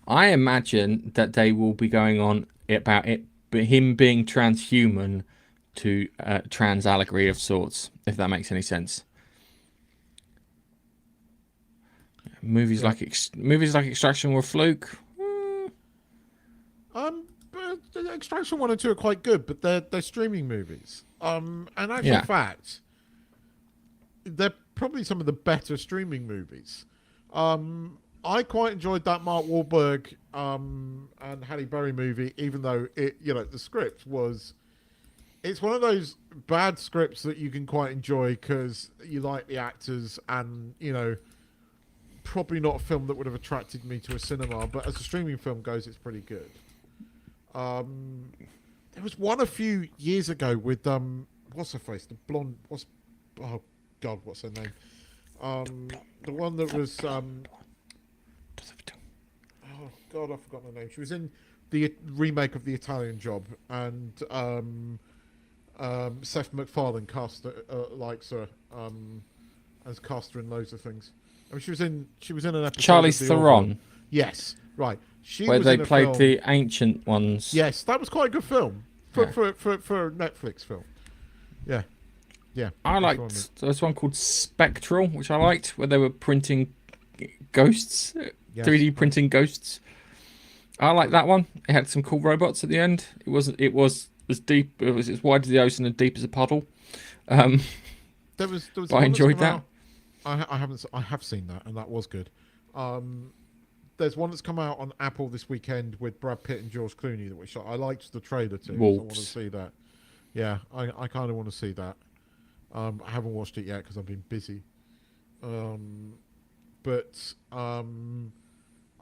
[SPEAKER 1] I imagine that they will be going on about him being transhuman to trans allegory of sorts, if that makes any sense. Movies like Extraction were a fluke.
[SPEAKER 2] Extraction 1 and 2 are quite good, but they're streaming movies. And actual fact, they're probably some of the better streaming movies. I quite enjoyed that Mark Wahlberg and Halle Berry movie, even though the script was. It's one of those bad scripts that you can quite enjoy because you like the actors, and probably not a film that would have attracted me to a cinema. But as a streaming film goes, it's pretty good. There was one a few years ago with what's her face, the blonde. Oh God, what's her name? The one that was oh God, I forgot her name. She was in the remake of The Italian Job, and Seth MacFarlane likes her as cast her in loads of things. I mean, she was in an episode.
[SPEAKER 1] Charlize
[SPEAKER 2] of
[SPEAKER 1] Theron.
[SPEAKER 2] Yes, right.
[SPEAKER 1] Where they played the ancient ones.
[SPEAKER 2] Yes, that was quite a good film for a Netflix film. Yeah.
[SPEAKER 1] I liked. There's one called Spectral, which I liked, where they were printing ghosts, 3D printing ghosts. I like that one. It had some cool robots at the end. It was as deep. It was as wide as the ocean and deep as a puddle.
[SPEAKER 2] There was
[SPEAKER 1] I enjoyed that.
[SPEAKER 2] I have seen that, and that was good. There's one that's come out on Apple this weekend with Brad Pitt and George Clooney, which I liked the trailer to. So I want to see that. Yeah, I kind of want to see that. I haven't watched it yet because I've been busy. But I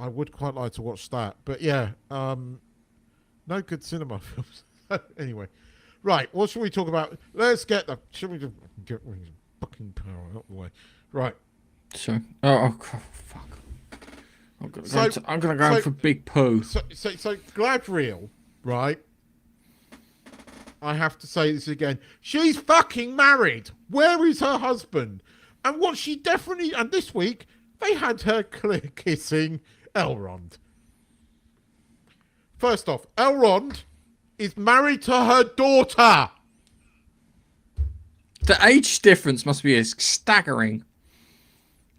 [SPEAKER 2] would quite like to watch that. But yeah, no good cinema films. Anyway, right, what should we talk about? Should we just get fucking power out of the way? Right.
[SPEAKER 1] Sure. Oh fuck. I'm gonna go for big poo.
[SPEAKER 2] So Gladriel, right? I have to say this again. She's fucking married. Where is her husband? And what she definitely... And this week, they had her kissing Elrond. First off, Elrond is married to her daughter.
[SPEAKER 1] The age difference must be staggering.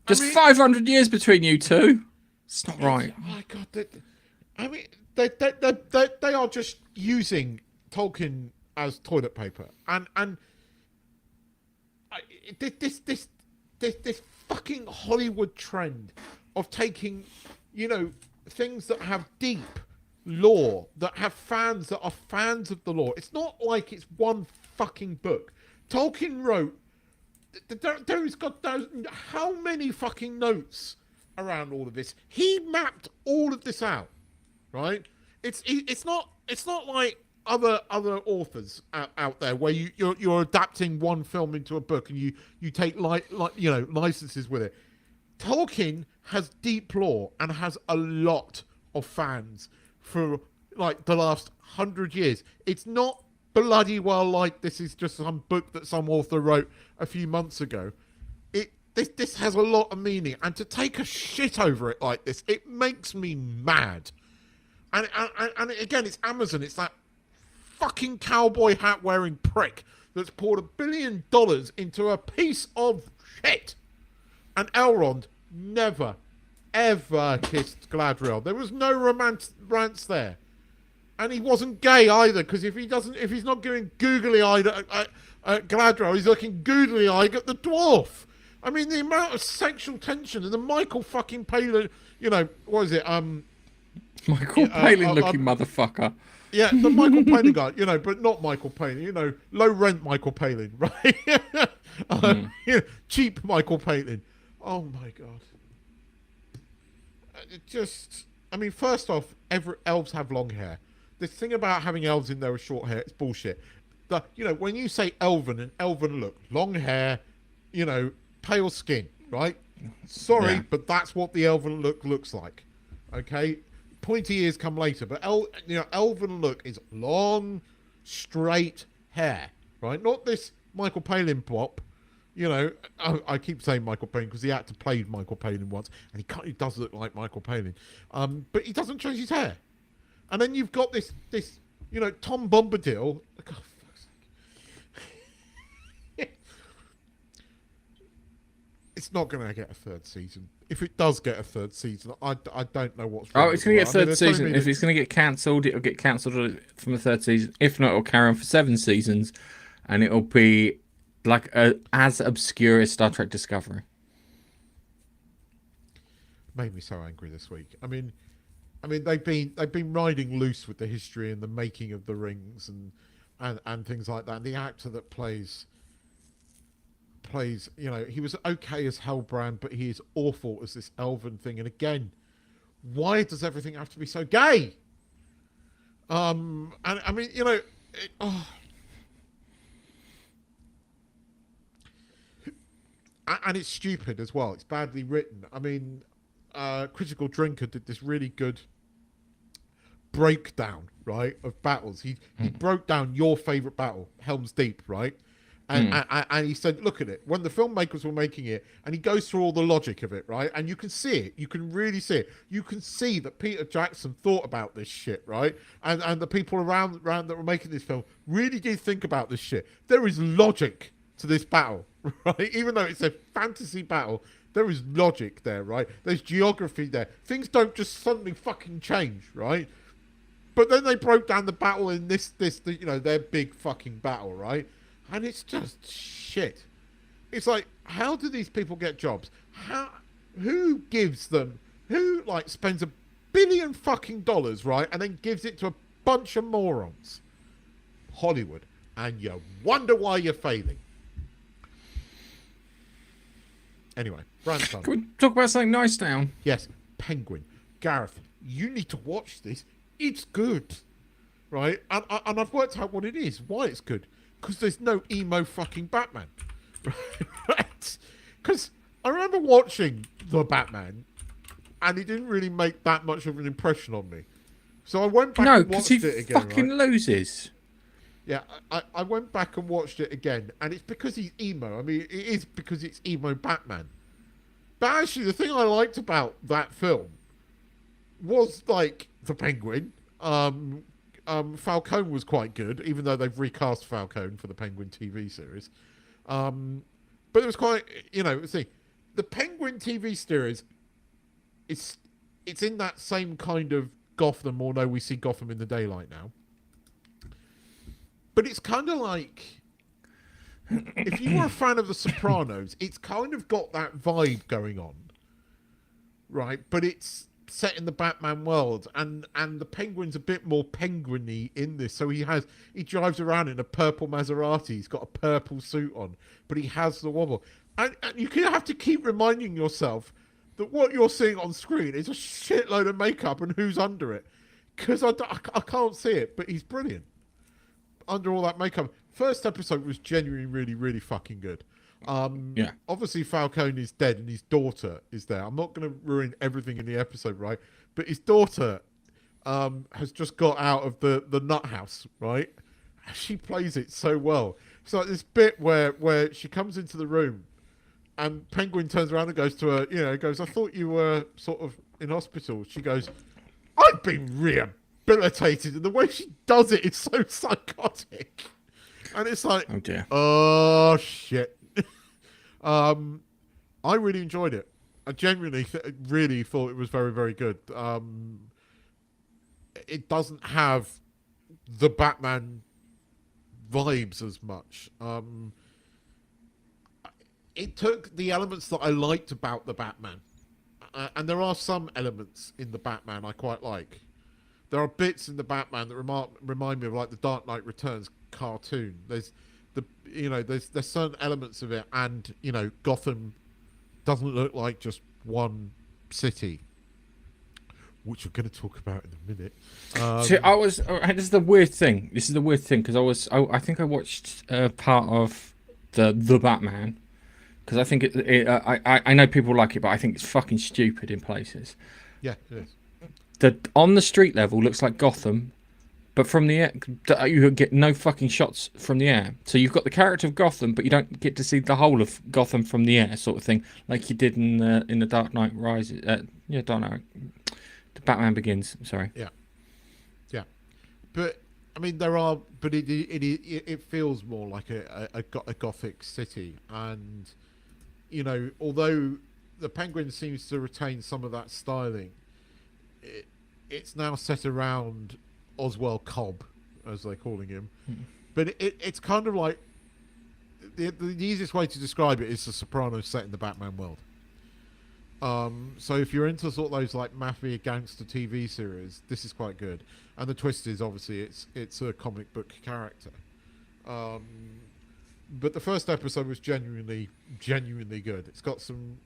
[SPEAKER 1] Just 500 years between you two. It's not right.
[SPEAKER 2] Oh my God. They are just using Tolkien as toilet paper, and this fucking Hollywood trend of taking, things that have deep lore, that have fans that are fans of the lore. It's not like it's one fucking book. Tolkien wrote. There's got how many fucking notes around all of this. He mapped all of this out, right? It's not like other authors out there where you're adapting one film into a book and you take licenses with it. Tolkien has deep lore and has a lot of fans for like the last 100 years. It's not bloody well like this is just some book that some author wrote a few months ago. This has a lot of meaning, and to take a shit over it like this, it makes me mad. And again, it's Amazon. It's that fucking cowboy hat wearing prick that's poured $1 billion into a piece of shit. And Elrond never, ever kissed Gladriel. There was no romance there. And he wasn't gay either, because if he's not giving googly-eyed at Gladriel, he's looking googly-eyed at the dwarf. I mean, the amount of sexual tension and the Michael fucking Palin, what is it?
[SPEAKER 1] Michael Palin looking motherfucker.
[SPEAKER 2] Yeah, the Michael Palin guy, but not Michael Palin, low rent Michael Palin, right? Cheap Michael Palin. Oh my God. First off, elves have long hair. This thing about having elves in there with short hair, it's bullshit. When you say elven, an elven look, long hair, pale skin, right? Sorry, but that's what the elven look looks like. Okay? Pointy ears come later, but elven look is long, straight hair, right? Not this Michael Palin pop. I keep saying Michael Palin because the actor played Michael Palin once, and he does look like Michael Palin, but he doesn't change his hair. And then you've got this Tom Bombadil. Oh, fuck's sake. It's not going to get a third season. If it does get a third season, I don't know what's wrong.
[SPEAKER 1] Oh, it's going to get a third season. If it's going to get cancelled, it'll get cancelled from a third season. If not, it'll carry on for 7 seasons, and it'll be like as obscure as Star Trek Discovery.
[SPEAKER 2] Made me so angry this week. I mean, they've been riding loose with the history and the making of the rings and things like that. And the actor that plays, he was okay as Hellbrand, but he is awful as this elven thing. And again, why does everything have to be so gay? And I mean, and it's stupid as well. It's badly written. I mean, Critical Drinker did this really good breakdown, right, of battles. He broke down your favorite battle, Helm's Deep, right? And he said, look at it. When the filmmakers were making it, and he goes through all the logic of it, right? And you can see it. You can really see it. You can see that Peter Jackson thought about this shit, right? And the people around that were making this film really did think about this shit. There is logic to this battle, right? Even though it's a fantasy battle, there is logic there, right? There's geography there. Things don't just suddenly fucking change, right? But then they broke down the battle in this, their big fucking battle, right? And it's just shit. It's like, how do these people get jobs? Who gives them, spends $1 billion fucking dollars, right? And then gives it to a bunch of morons? Hollywood. And you wonder why you're failing. Anyway, Branson.
[SPEAKER 1] Can we talk about something nice now?
[SPEAKER 2] Yes, Penguin. Gareth, you need to watch this. It's good. Right? And I've worked out what it is, why it's good. Because there's no emo fucking Batman. Right? Because I remember watching The Batman, and it didn't really make that much of an impression on me. So I went back and watched it again. No, because
[SPEAKER 1] he fucking loses.
[SPEAKER 2] Yeah, I went back and watched it again, and it's because he's emo. I mean, it is because it's emo Batman. But actually, the thing I liked about that film was, like, the Penguin. Falcone was quite good, even though they've recast Falcone for the Penguin TV series. But it was quite, see, the Penguin TV series, it's in that same kind of Gotham, although we see Gotham in the daylight now. But it's kind of like, if you were a fan of The Sopranos, it's kind of got that vibe going on, right? But it's set in the Batman world, and the Penguin's a bit more penguin-y in this. So he drives around in a purple Maserati. He's got a purple suit on, but he has the wobble. And you have to keep reminding yourself that what you're seeing on screen is a shitload of makeup and who's under it. Because I can't see it, but he's brilliant under all that makeup. First episode was genuinely really, really fucking good.
[SPEAKER 1] Yeah.
[SPEAKER 2] Obviously Falcone is dead and his daughter is there. I'm not going to ruin everything in the episode, right? But his daughter has just got out of the nut house, right? She plays it so well. It's like this bit where she comes into the room and Penguin turns around and goes to her, goes, I thought you were sort of in hospital. She goes, I've been rehabilitated. And the way she does it is so psychotic. And it's like,
[SPEAKER 1] oh dear.
[SPEAKER 2] Oh shit. I really enjoyed it. I genuinely really thought it was very, very good. It doesn't have the Batman vibes as much. It took the elements that I liked about the Batman, and there are some elements in the Batman I quite like. There are bits in the Batman that remind me of like the Dark Knight Returns cartoon. There's certain elements of it, and Gotham doesn't look like just one city, which we're going to talk about in a minute.
[SPEAKER 1] See, this is the weird thing. Because I think I watched part of the Batman, because I think I know people like it, but I think it's fucking stupid in places.
[SPEAKER 2] Yeah, it is.
[SPEAKER 1] On the street level looks like Gotham, but from the air, you get no fucking shots from the air. So you've got the character of Gotham, but you don't get to see the whole of Gotham from the air, sort of thing, like you did in the Dark Knight Rises. Dark Knight, the Batman Begins. Sorry.
[SPEAKER 2] Yeah. But I mean, it feels more like a Gothic city, and although the Penguin seems to retain some of that styling, it's now set around Oswald Cobb, as they're calling him. But it's kind of like the easiest way to describe it is the Sopranos set in the Batman world. So if you're into sort of those like mafia gangster TV series, this is quite good. And the twist is obviously it's a comic book character. But the first episode was genuinely good. It's got some,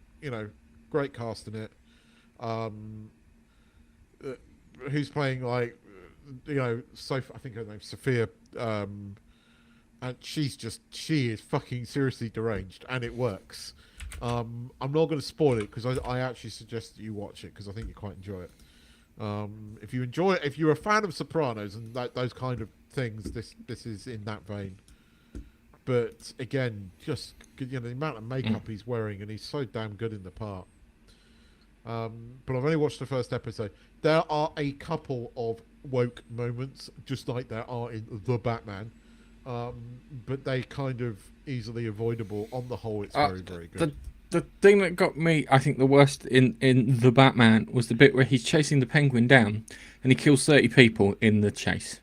[SPEAKER 2] great cast in it. Who's playing like, I think her name's Sophia, and she is fucking seriously deranged, and it works. I'm not going to spoil it because I actually suggest that you watch it because I think you quite enjoy it. If you enjoy it, if you're a fan of Sopranos and those kind of things, this is in that vein. But again, just the amount of makeup he's wearing, and he's so damn good in the part. But I've only watched the first episode. There are a couple of woke moments, just like there are in The Batman, but they kind of easily avoidable. On the whole, it's very, very good.
[SPEAKER 1] The thing that got me, I think, the worst in The Batman was the bit where he's chasing the Penguin down, and he kills 30 people in the chase.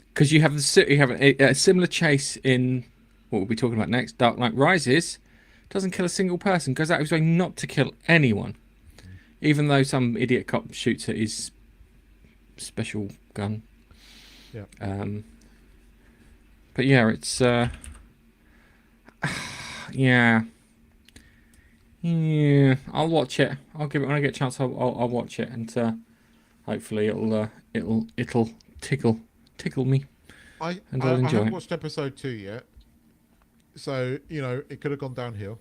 [SPEAKER 1] Because you have a similar chase in what we'll be talking about next, Dark Knight Rises. Doesn't kill a single person. Goes out of his way not to kill anyone, even though some idiot cop shoots at his special gun.
[SPEAKER 2] Yeah.
[SPEAKER 1] But yeah, it's yeah. I'll watch it. I'll give it when I get a chance. I'll watch it, and hopefully it'll tickle me.
[SPEAKER 2] I
[SPEAKER 1] enjoy
[SPEAKER 2] haven't
[SPEAKER 1] it.
[SPEAKER 2] watched episode 2 yet, so it could have gone downhill.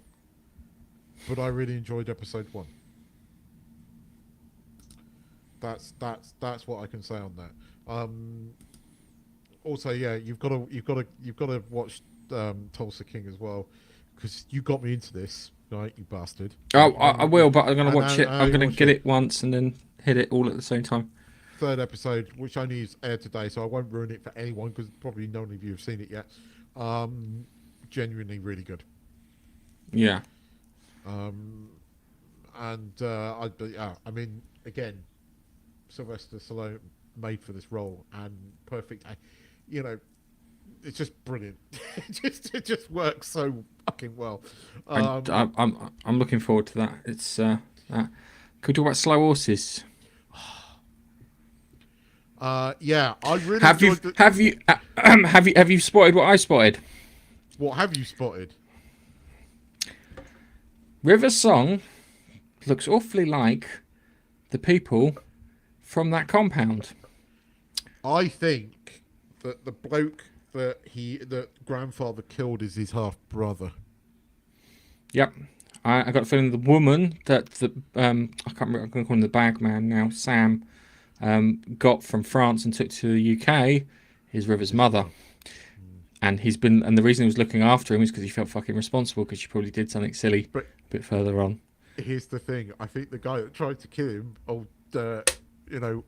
[SPEAKER 2] But I really enjoyed episode 1. That's what I can say on that. Also, yeah, you've got to watch Tulsa King as well, because you got me into this, right, you bastard.
[SPEAKER 1] Oh, I will, but I'm gonna watch it. I'm gonna get
[SPEAKER 2] it
[SPEAKER 1] it once and then hit it all at the same time.
[SPEAKER 2] Third episode, which only is aired today, so I won't ruin it for anyone because probably none of you have seen it yet. Genuinely really good.
[SPEAKER 1] Yeah.
[SPEAKER 2] I mean, again, Sylvester Stallone made for this role and perfect. It's just brilliant. it just works so fucking well.
[SPEAKER 1] I'm looking forward to that. It's Could we talk about slow horses?
[SPEAKER 2] Yeah, I really
[SPEAKER 1] have you spotted what I spotted?
[SPEAKER 2] What have you spotted?
[SPEAKER 1] River's song looks awfully like the people from that compound.
[SPEAKER 2] I think that the bloke that grandfather killed is his half brother.
[SPEAKER 1] Yep. I got the feeling the woman that I can't remember, I'm going to call him the bagman now, Sam, got from France and took to the UK is River's mother. And the reason he was looking after him is because he felt fucking responsible because she probably did something silly a bit further on.
[SPEAKER 2] Here's the thing. I think the guy that tried to kill him,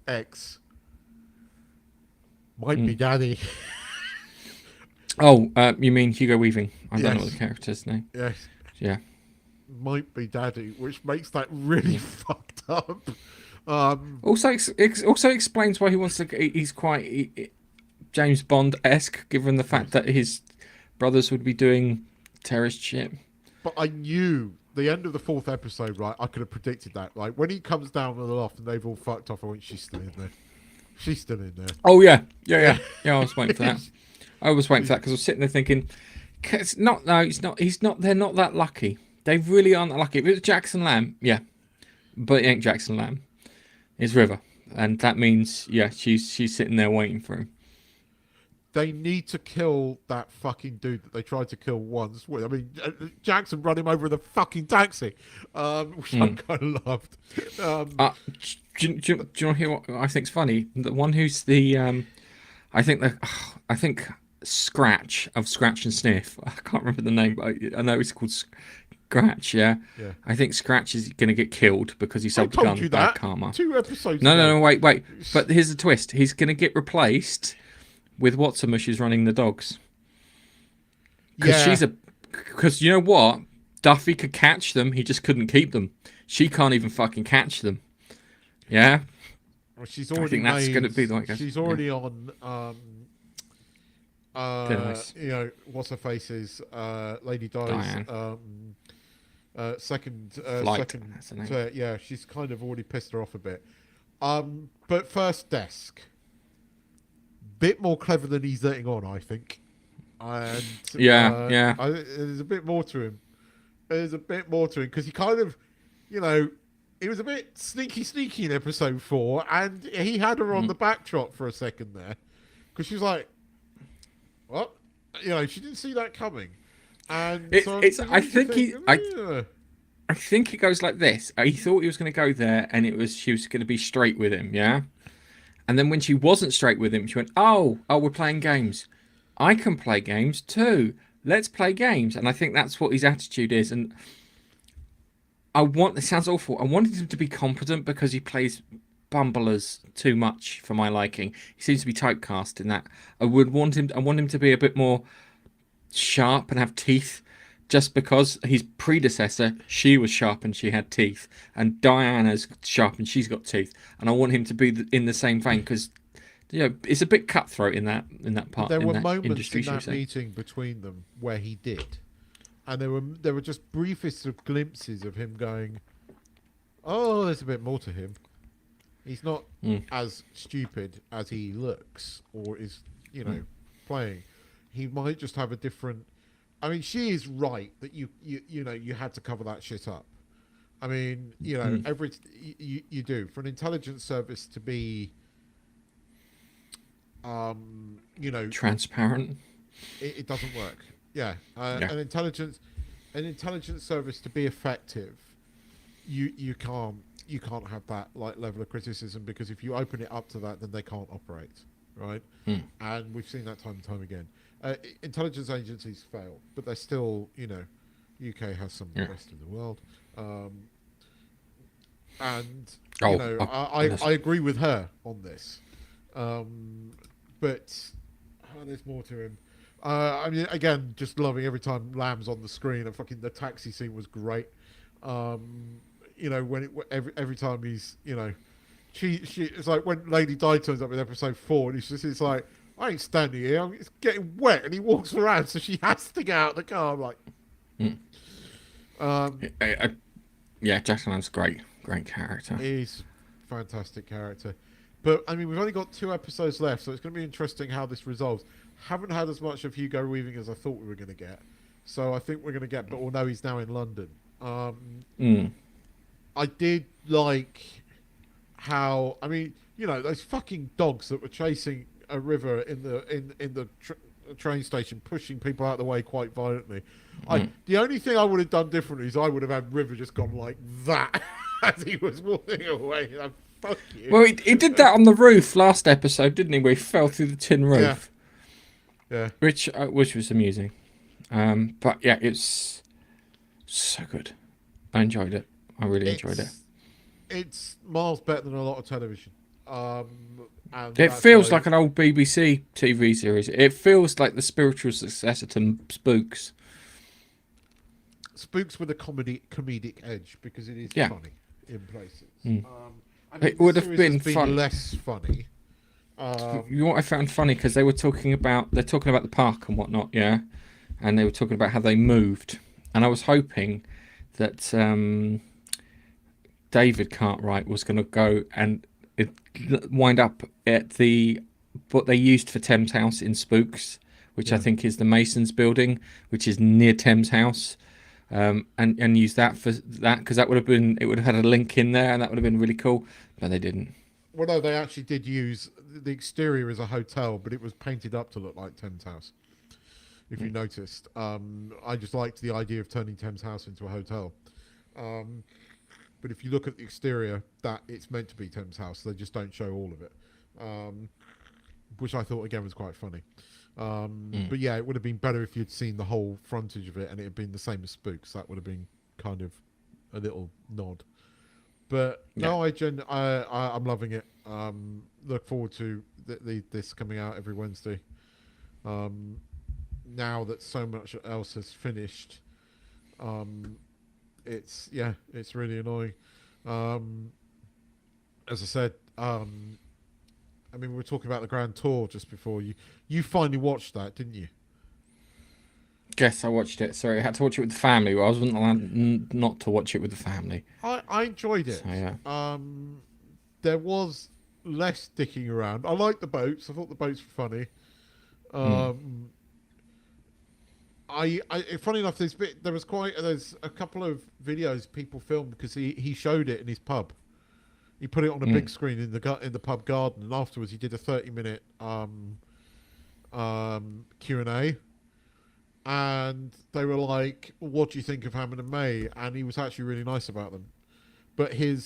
[SPEAKER 2] X, might be Daddy.
[SPEAKER 1] Oh, you mean Hugo Weaving? I don't know what the character's name.
[SPEAKER 2] Yes.
[SPEAKER 1] Yeah.
[SPEAKER 2] Might be Daddy, which makes that really fucked up.
[SPEAKER 1] Also explains why he wants to. He's quite James Bond-esque, given the fact that his brothers would be doing terrorist shit.
[SPEAKER 2] But I knew the end of the 4th episode, right? I could have predicted that. Like when he comes down on the loft and they've all fucked off, I went, she's still in there. She's still in there.
[SPEAKER 1] Oh yeah. I was waiting for that. I was waiting for that because I was sitting there thinking, it's not. No, it's not. He's not. They're not that lucky. They really aren't that lucky. If it was Jackson Lamb, yeah, but it ain't Jackson Lamb. It's River, and that means she's sitting there waiting for him.
[SPEAKER 2] They need to kill that fucking dude that they tried to kill once. I mean, Jackson run him over in the fucking taxi, which I kind of loved.
[SPEAKER 1] Do you want to hear what I think's funny? The one who's the, I think Scratch of Scratch and Sniff. I can't remember the name, but I know it's called Scratch. Yeah. I think Scratch is going to get killed because he sold the gun. Bad karma.
[SPEAKER 2] 2 episodes.
[SPEAKER 1] No, wait. But here's the twist: he's going to get replaced with Watsamush who's running the dogs. Because you know what? Duffy could catch them, he just couldn't keep them. She can't even fucking catch them. Yeah?
[SPEAKER 2] Well, she's already
[SPEAKER 1] I think that's going to be the way it goes.
[SPEAKER 2] She's already on
[SPEAKER 1] They're nice.
[SPEAKER 2] You know, what's her face's Lady Di's
[SPEAKER 1] Diane.
[SPEAKER 2] second
[SPEAKER 1] Flight. That's the name.
[SPEAKER 2] yeah, she's kind of already pissed her off a bit. But first desk, bit more clever than he's letting on, I think. And
[SPEAKER 1] Yeah.
[SPEAKER 2] there's a bit more to him. There's a bit more to him because he kind of, you know, he was a bit sneaky in episode 4, and he had her on the back trot for a second there because she was like, "What?" You know, she didn't see that coming. And
[SPEAKER 1] I think it goes like this. He thought he was going to go there, and she was going to be straight with him, yeah. And then when she wasn't straight with him, she went, "Oh, we're playing games. I can play games too. Let's play games." And I think that's what his attitude is. And it sounds awful. I wanted him to be competent because he plays bumblers too much for my liking. He seems to be typecast in that. I want him to be a bit more sharp and have teeth, just because his predecessor, she was sharp and she had teeth, and Diana's sharp and she's got teeth, and I want him to be in the same vein because, you know, it's a bit cutthroat in that part.
[SPEAKER 2] There
[SPEAKER 1] in
[SPEAKER 2] were
[SPEAKER 1] that
[SPEAKER 2] moments
[SPEAKER 1] industry,
[SPEAKER 2] in that meeting between them where he did, and there were just briefest of glimpses of him going, "Oh, there's a bit more to him. He's not as stupid as he looks or is, you know, playing. He might just have a different." I mean, she is right that you know you had to cover that shit up. I mean, you know, you do for an intelligence service to be, you know,
[SPEAKER 1] transparent.
[SPEAKER 2] It doesn't work. Yeah,
[SPEAKER 1] Yeah.
[SPEAKER 2] an intelligence service to be effective, you can't have that like level of criticism, because if you open it up to that, then they can't operate, right? And we've seen that time and time again. Intelligence agencies fail, but they're still, you know, UK has some of the best in the world, and you know, I agree with her on this, but there's more to him. I mean, again, just loving every time Lamb's on the screen. And fucking the taxi scene was great. You know, when every time he's, you know, she it's like when Lady Di turns up in episode 4, and it's like, "I ain't standing here. It's getting wet," and he walks around, so she has to get out of the car. I'm like,
[SPEAKER 1] yeah, Jackson Lamb's great character.
[SPEAKER 2] He's a fantastic character. But I mean, we've only got 2 episodes left, so it's going to be interesting how this resolves. Haven't had as much of Hugo Weaving as I thought we were going to get, so I think we're going to get. But we'll know he's now in London. I did like how, I mean, you know, those fucking dogs that were chasing a river in the train station, pushing people out of the way quite violently. The only thing I would have done differently is I would have had River just gone like that as he was walking away. Like, fuck you.
[SPEAKER 1] Well, he did that on the roof last episode, didn't he? Where he fell through the tin roof.
[SPEAKER 2] Yeah.
[SPEAKER 1] Which was amusing. But yeah, it's so good. I enjoyed it. I really enjoyed it.
[SPEAKER 2] It's miles better than a lot of television. And
[SPEAKER 1] it feels like an old BBC TV series. It feels like the spiritual successor to Spooks.
[SPEAKER 2] Spooks with a comedic edge, because it is funny in places. I mean,
[SPEAKER 1] it would have been fun.
[SPEAKER 2] Less funny.
[SPEAKER 1] You know what I found funny, because they're talking about the park and whatnot, yeah, and they were talking about how they moved, and I was hoping that David Cartwright was going to go and wind up at what they used for Thames House in Spooks, which I think is the Masons building, which is near Thames House, and use that for that, because it would have had a link in there, and that would have been really cool, but they didn't.
[SPEAKER 2] Well, no, they actually did use the exterior as a hotel, but it was painted up to look like Thames House. If you noticed, I just liked the idea of turning Thames House into a hotel. But if you look at the exterior, that it's meant to be Thames House. They just don't show all of it, which I thought again was quite funny. But yeah, it would have been better if you'd seen the whole frontage of it and it had been the same as Spooks. That would have been kind of a little nod. But no, I'm loving it. Look forward to this coming out every Wednesday. Now that so much else has finished, it's really annoying. As I said, I mean, we were talking about the Grand Tour just before. You finally watched that, didn't you?
[SPEAKER 1] Yes, I watched it. Sorry, I had to watch it with the family. I wasn't allowed not to watch it with the family.
[SPEAKER 2] I enjoyed it.
[SPEAKER 1] So yeah.
[SPEAKER 2] There was less dicking around. I liked the boats. I thought the boats were funny.
[SPEAKER 1] Mm.
[SPEAKER 2] Funny enough, there's a couple of videos people filmed because he showed it in his pub. He put it on a big screen in the pub garden, and afterwards he did a 30-minute Q&A, and they were like, "What do you think of Hammond and May?" And he was actually really nice about them, but he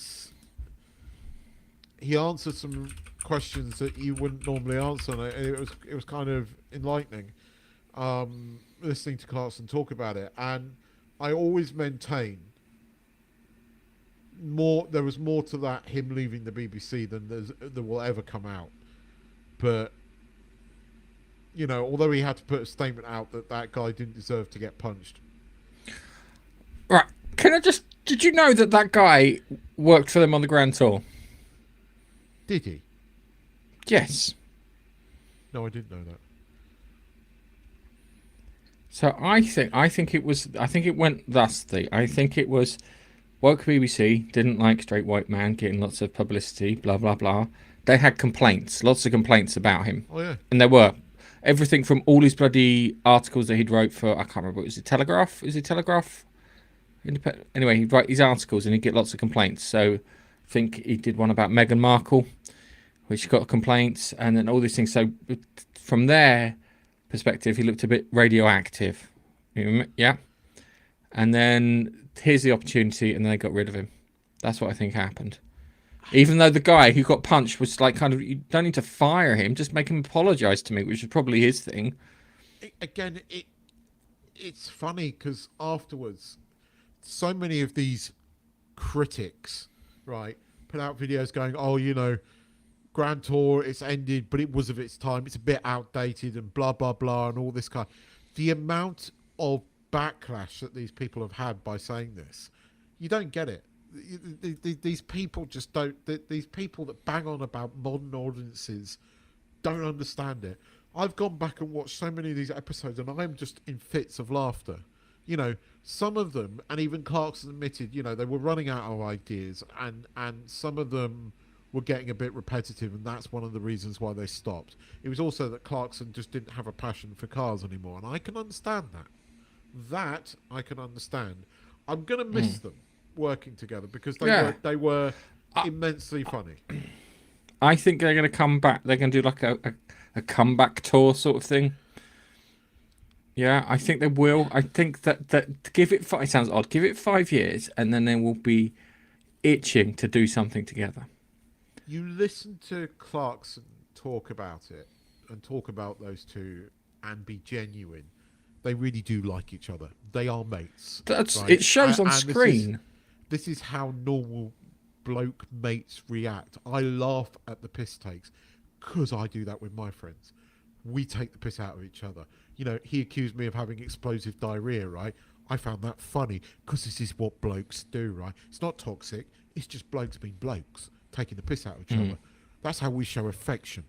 [SPEAKER 2] answered some questions that you wouldn't normally answer, and it was kind of enlightening. Listening to Clarkson talk about it, and I always maintain there was more to that him leaving the BBC than there will ever come out. But although he had to put a statement out that guy didn't deserve to get punched.
[SPEAKER 1] Right. Did you know that guy worked for them on the Grand Tour?
[SPEAKER 2] Did he?
[SPEAKER 1] Yes.
[SPEAKER 2] No, I didn't know that.
[SPEAKER 1] So I think it went thusly. I think it was woke BBC, didn't like straight white man, getting lots of publicity, blah blah blah. They had complaints, lots of complaints about him.
[SPEAKER 2] Oh yeah.
[SPEAKER 1] And there were everything from all his bloody articles that he'd wrote for, I can't remember, was it Telegraph? Is it Telegraph? Anyway, he'd write these articles and he'd get lots of complaints. So I think he did one about Meghan Markle, which got complaints, and then all these things. So from their perspective, he looked a bit radioactive. Yeah. And then here's the opportunity, and then they got rid of him. That's what I think happened. Even though the guy who got punched was like, kind of, you don't need to fire him, just make him apologise to me, which is probably his thing.
[SPEAKER 2] It's funny because afterwards, so many of these critics, right, put out videos going, "Oh, Grand Tour, it's ended, but it was of its time. It's a bit outdated and blah, blah, blah," and all this kind. The amount of backlash that these people have had by saying this, you don't get it. These people just don't. These people that bang on about modern audiences don't understand it. I've gone back and watched so many of these episodes, and I'm just in fits of laughter. Some of them, and even Clarkson admitted, they were running out of ideas, and some of them were getting a bit repetitive, and that's one of the reasons why they stopped. It was also that Clarkson just didn't have a passion for cars anymore, and I can understand that. That I can understand. I'm gonna miss them working together because they were immensely funny.
[SPEAKER 1] I think they're going to come back. They're going to do like a comeback tour sort of thing. Yeah, I think they will. I think that give it. It sounds odd. Give it 5 years, and then they will be itching to do something together.
[SPEAKER 2] You listen to Clarkson talk about it and talk about those two and be genuine. They really do like each other. They are mates. Right?
[SPEAKER 1] It shows on screen.
[SPEAKER 2] This is how normal bloke mates react. I laugh at the piss takes because I do that with my friends. We take the piss out of each other. He accused me of having explosive diarrhea, right? I found that funny because this is what blokes do, right? It's not toxic. It's just blokes being blokes, taking the piss out of each other. That's how we show affection,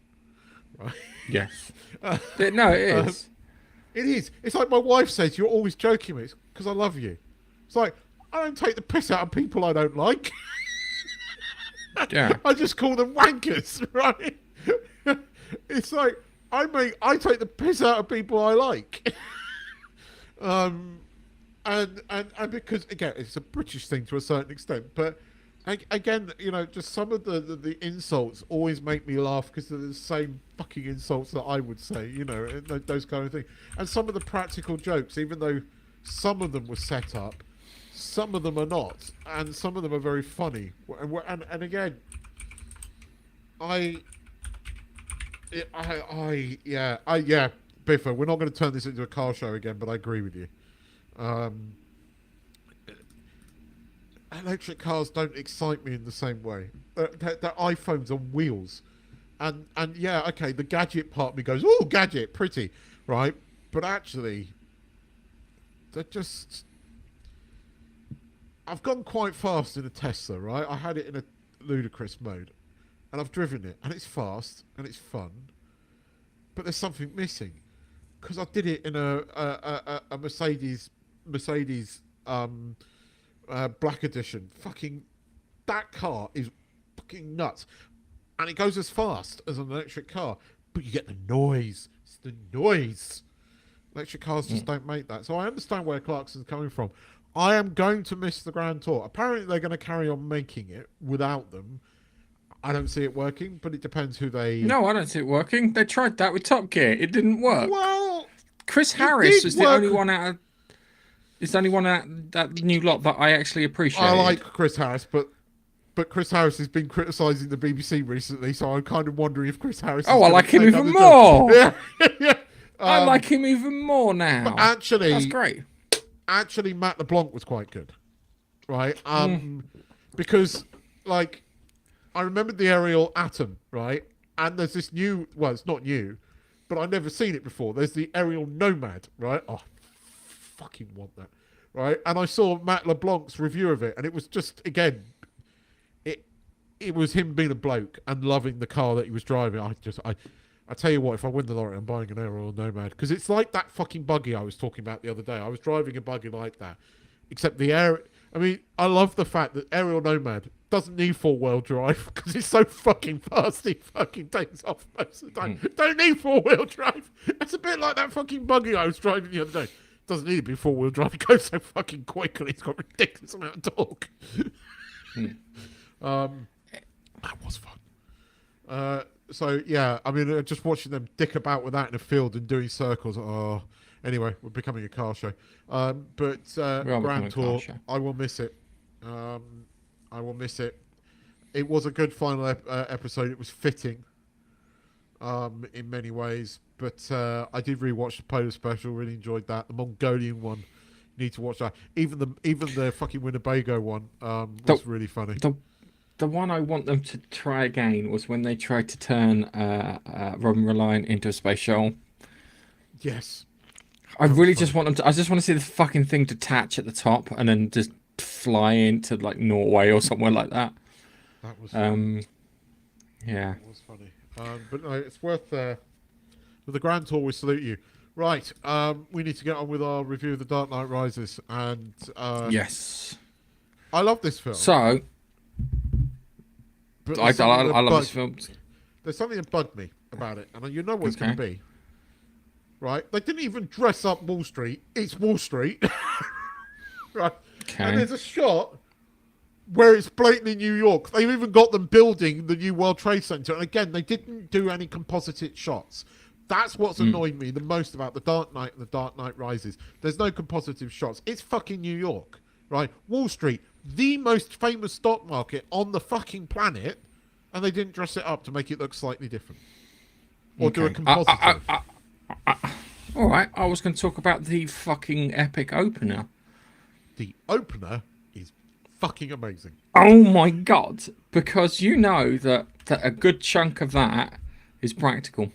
[SPEAKER 2] right?
[SPEAKER 1] Yes. No, it is.
[SPEAKER 2] It is. It's like my wife says, "You're always joking me." It's because I love you. It's like, I don't take the piss out of people I don't like.
[SPEAKER 1] Yeah.
[SPEAKER 2] I just call them wankers, right? It's like, I take the piss out of people I like. And because, again, it's a British thing to a certain extent, but again, just some of the insults always make me laugh because they're the same fucking insults that I would say, those kind of things. And some of the practical jokes, even though some of them were set up, some of them are not, and some of them are very funny. And again, Biffa, we're not going to turn this into a car show again, but I agree with you. Electric cars don't excite me in the same way. They're iPhones on wheels, and yeah, okay, the gadget part of me goes, "Oh, gadget, pretty," right? But actually, they're just. I've gone quite fast in a Tesla, right? I had it in a ludicrous mode, and I've driven it, and it's fast and it's fun, but there's something missing because I did it in a Mercedes Black Edition. Fucking that car is fucking nuts, and it goes as fast as an electric car, but you get the noise. It's the noise. Electric cars just don't make that. So I understand where Clarkson's coming from. I am going to miss the Grand Tour. Apparently they're going to carry on making it without them. I don't see it working, but it depends who they...
[SPEAKER 1] No, I don't see it working. They tried that with Top Gear. It didn't work.
[SPEAKER 2] Well,
[SPEAKER 1] Chris Harris is the only one out of... It's the only one out of that new lot that I actually appreciate.
[SPEAKER 2] I like Chris Harris, but Chris Harris has been criticising the BBC recently, so I'm kind of wondering if Chris Harris...
[SPEAKER 1] Oh, I like him even more!
[SPEAKER 2] Yeah, yeah.
[SPEAKER 1] I like him even more now.
[SPEAKER 2] But actually...
[SPEAKER 1] That's great.
[SPEAKER 2] Actually, Matt LeBlanc was quite good, right? Because, like, I remembered the aerial Atom, right? And there's this new, well, it's not new, but I've never seen it before. There's the aerial Nomad, right? Oh, fucking want that, right? And I saw Matt LeBlanc's review of it, and it was just, again, it was him being a bloke and loving the car that he was driving. I tell you what, if I win the lottery, I'm buying an aerial Nomad, because it's like that fucking buggy I was talking about the other day. I was driving a buggy like that, except the air. I mean, I love the fact that aerial Nomad doesn't need four-wheel drive because it's so fucking fast. He fucking takes off most of the time. Don't need four-wheel drive. It's a bit like that fucking buggy I was driving the other day. Doesn't need to be four-wheel drive. It goes so fucking quickly. It's got a ridiculous amount of torque. That was fun. So, yeah, I mean, just watching them dick about with that in a field and doing circles. Oh, anyway, we're becoming a car show. But Grand Tour, I will miss it. I will miss it. It was a good final episode. It was fitting in many ways. But I did rewatch the Polar Special. Really enjoyed that. The Mongolian one, you need to watch that. Even the fucking Winnebago one was really funny.
[SPEAKER 1] The one I want them to try again was when they tried to turn Robin Reliant into a space shuttle.
[SPEAKER 2] Yes.
[SPEAKER 1] I really just want them to... I just want to see the fucking thing detach at the top and then just fly into, like, Norway or somewhere like that.
[SPEAKER 2] That was funny.
[SPEAKER 1] Yeah.
[SPEAKER 2] That was funny. But no, it's worth... with the Grand Tour, we salute you. Right. We need to get on with our review of The Dark Knight Rises. And...
[SPEAKER 1] yes.
[SPEAKER 2] I love this film.
[SPEAKER 1] So... I love this film.
[SPEAKER 2] There's something that bugged me about it, and you know what it's going to be. Right? They didn't even dress up Wall Street. It's Wall Street. Right? Okay. And there's a shot where it's blatantly New York. They've even got them building the new World Trade Center. And again, they didn't do any composite shots. That's what's annoyed me the most about The Dark Knight and The Dark Knight Rises. There's no compositive shots. It's fucking New York. Right? Wall Street, the most famous stock market on the fucking planet, and they didn't dress it up to make it look slightly different. Or do a compositive.
[SPEAKER 1] All right, I was going to talk about the fucking epic opener.
[SPEAKER 2] The opener is fucking amazing.
[SPEAKER 1] Oh my god, because you know that a good chunk of that is practical.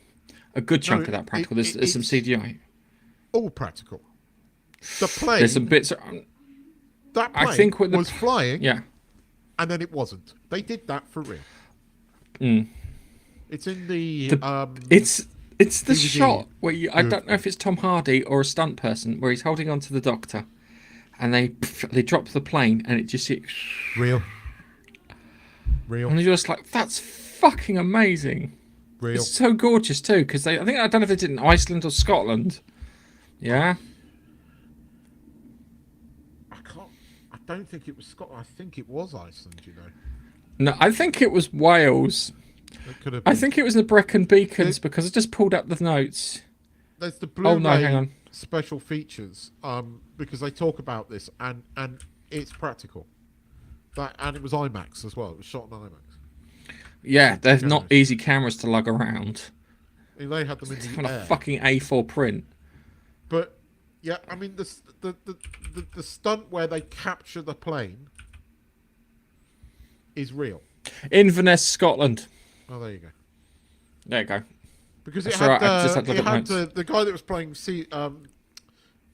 [SPEAKER 1] A good chunk of that practical. There's some CGI.
[SPEAKER 2] All practical. The plane...
[SPEAKER 1] There's some bits...
[SPEAKER 2] That plane was flying,
[SPEAKER 1] yeah,
[SPEAKER 2] and then it wasn't. They did that for real. It's in the
[SPEAKER 1] it's the
[SPEAKER 2] DVD.
[SPEAKER 1] shot where I don't know if it's Tom Hardy or a stunt person where he's holding on to the doctor, and they drop the plane, and it just
[SPEAKER 2] real,
[SPEAKER 1] and you're just like, that's fucking amazing.
[SPEAKER 2] Real.
[SPEAKER 1] It's so gorgeous too, because I don't know if they did it in Iceland or Scotland. Yeah.
[SPEAKER 2] I don't think it was Scotland. I think it was Iceland, you know.
[SPEAKER 1] No, I think it was Wales.
[SPEAKER 2] It could have been.
[SPEAKER 1] I think it was the Brecon Beacons because I just pulled up the notes.
[SPEAKER 2] There's the Blu-ray special features because they talk about this and it's practical. And it was IMAX as well. It was shot on IMAX.
[SPEAKER 1] Yeah, they're not easy cameras to lug around.
[SPEAKER 2] They had them in the air.
[SPEAKER 1] A fucking A4 print.
[SPEAKER 2] But yeah, I mean the stunt where they capture the plane is real.
[SPEAKER 1] Inverness, Scotland.
[SPEAKER 2] Oh, there you go.
[SPEAKER 1] There you go.
[SPEAKER 2] Because it had the guy that was playing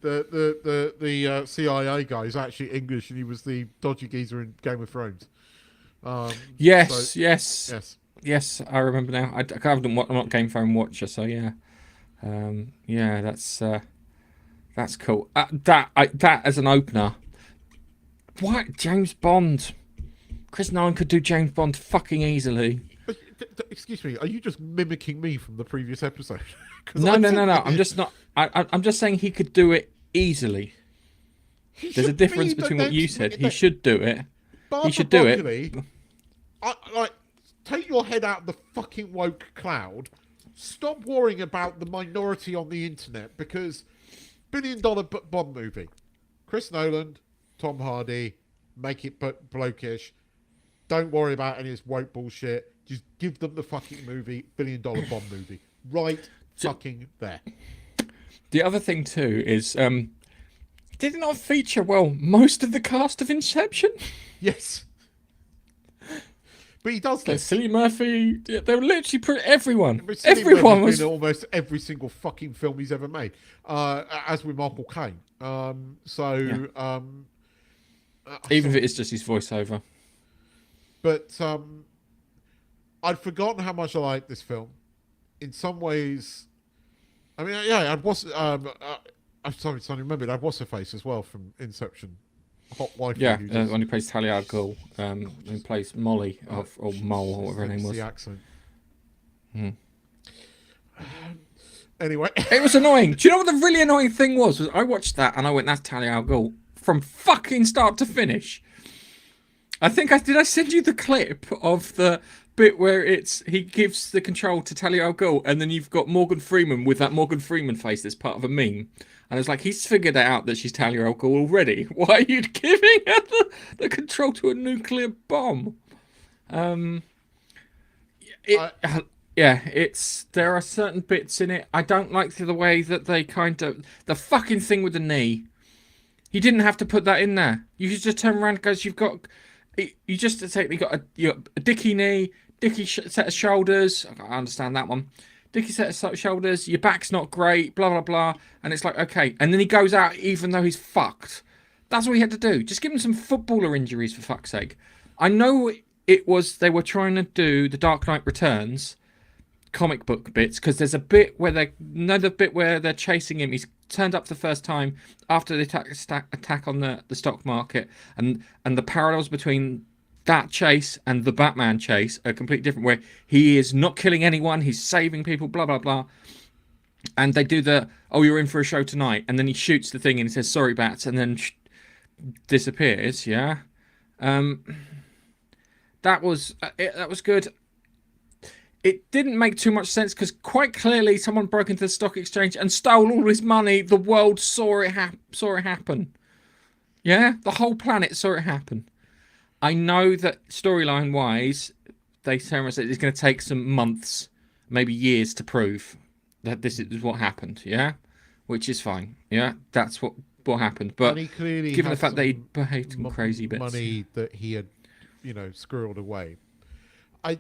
[SPEAKER 2] the CIA guy is actually English, and he was the dodgy geezer in Game of Thrones.
[SPEAKER 1] Yes. Yes, I remember now. I haven't. I'm not a Game Phone watcher, so yeah. Yeah, that's cool. That as an opener. What James Bond? Chris Nolan could do James Bond fucking easily.
[SPEAKER 2] Excuse me, are you just mimicking me from the previous episode?
[SPEAKER 1] No, no, no, no. I'm just not. I'm just saying he could do it easily. There's a difference between what you said. He should do it. He should do it.
[SPEAKER 2] Like, take your head out of the fucking woke cloud. Stop worrying about the minority on the internet, because $1 billion Bond movie. Chris Nolan, Tom Hardy, make it blokish. Don't worry about any of this woke bullshit. Just give them the fucking movie, $1 billion Bond movie. Right fucking there.
[SPEAKER 1] The other thing too is, did it not feature, well, most of the cast of Inception?
[SPEAKER 2] Yes. But he does this.
[SPEAKER 1] Cillian Murphy, they were literally everyone.
[SPEAKER 2] Everyone was in almost every single fucking film he's ever made, as with Michael Caine.
[SPEAKER 1] Even if it is just his voiceover.
[SPEAKER 2] But I'd forgotten how much I liked this film. In some ways, I mean, yeah, I'm sorry, I remembered. I'd what's her face as well from Inception. Hot wife.
[SPEAKER 1] Yeah, when he plays Talia al Ghul, who plays Molly or Mole or whatever her name was.
[SPEAKER 2] The accent. Anyway,
[SPEAKER 1] it was annoying. Do you know what the really annoying thing was I watched that and I went, "That's Talia al Ghul," from fucking start to finish. I send you the clip of the bit where he gives the control to Talia al Ghul, and then you've got Morgan Freeman with that Morgan Freeman face that's part of a meme. And it's like, he's figured out that she's Talia al Ghul already. Why are you giving her the control to a nuclear bomb? There are certain bits in it. I don't like the way that they the fucking thing with the knee. You didn't have to put that in there. You could just turn around because you got a dicky knee, dicky set of shoulders. I understand that one. Dicky set of shoulders, your back's not great, blah, blah, blah. And it's like, okay. And then he goes out even though he's fucked. That's what he had to do. Just give him some footballer injuries, for fuck's sake. I know they were trying to do the Dark Knight Returns comic book bits, because there's a bit where they're chasing him. He's turned up for the first time after the attack on the stock market. And the parallels between that chase and the Batman chase are completely different, where he is not killing anyone, he's saving people, blah blah blah. And they do you're in for a show tonight, and then he shoots the thing and he says sorry bats, and then disappears. That was good. It didn't make too much sense because quite clearly someone broke into the stock exchange and stole all his money. The world saw it happen. Yeah, the whole planet saw it happen. I know that storyline-wise, they tell us that it's going to take some months, maybe years, to prove that this is what happened. Yeah, which is fine. Yeah, that's what happened. But given the fact that he behaved in crazy bits,
[SPEAKER 2] money that he had, squirreled away. I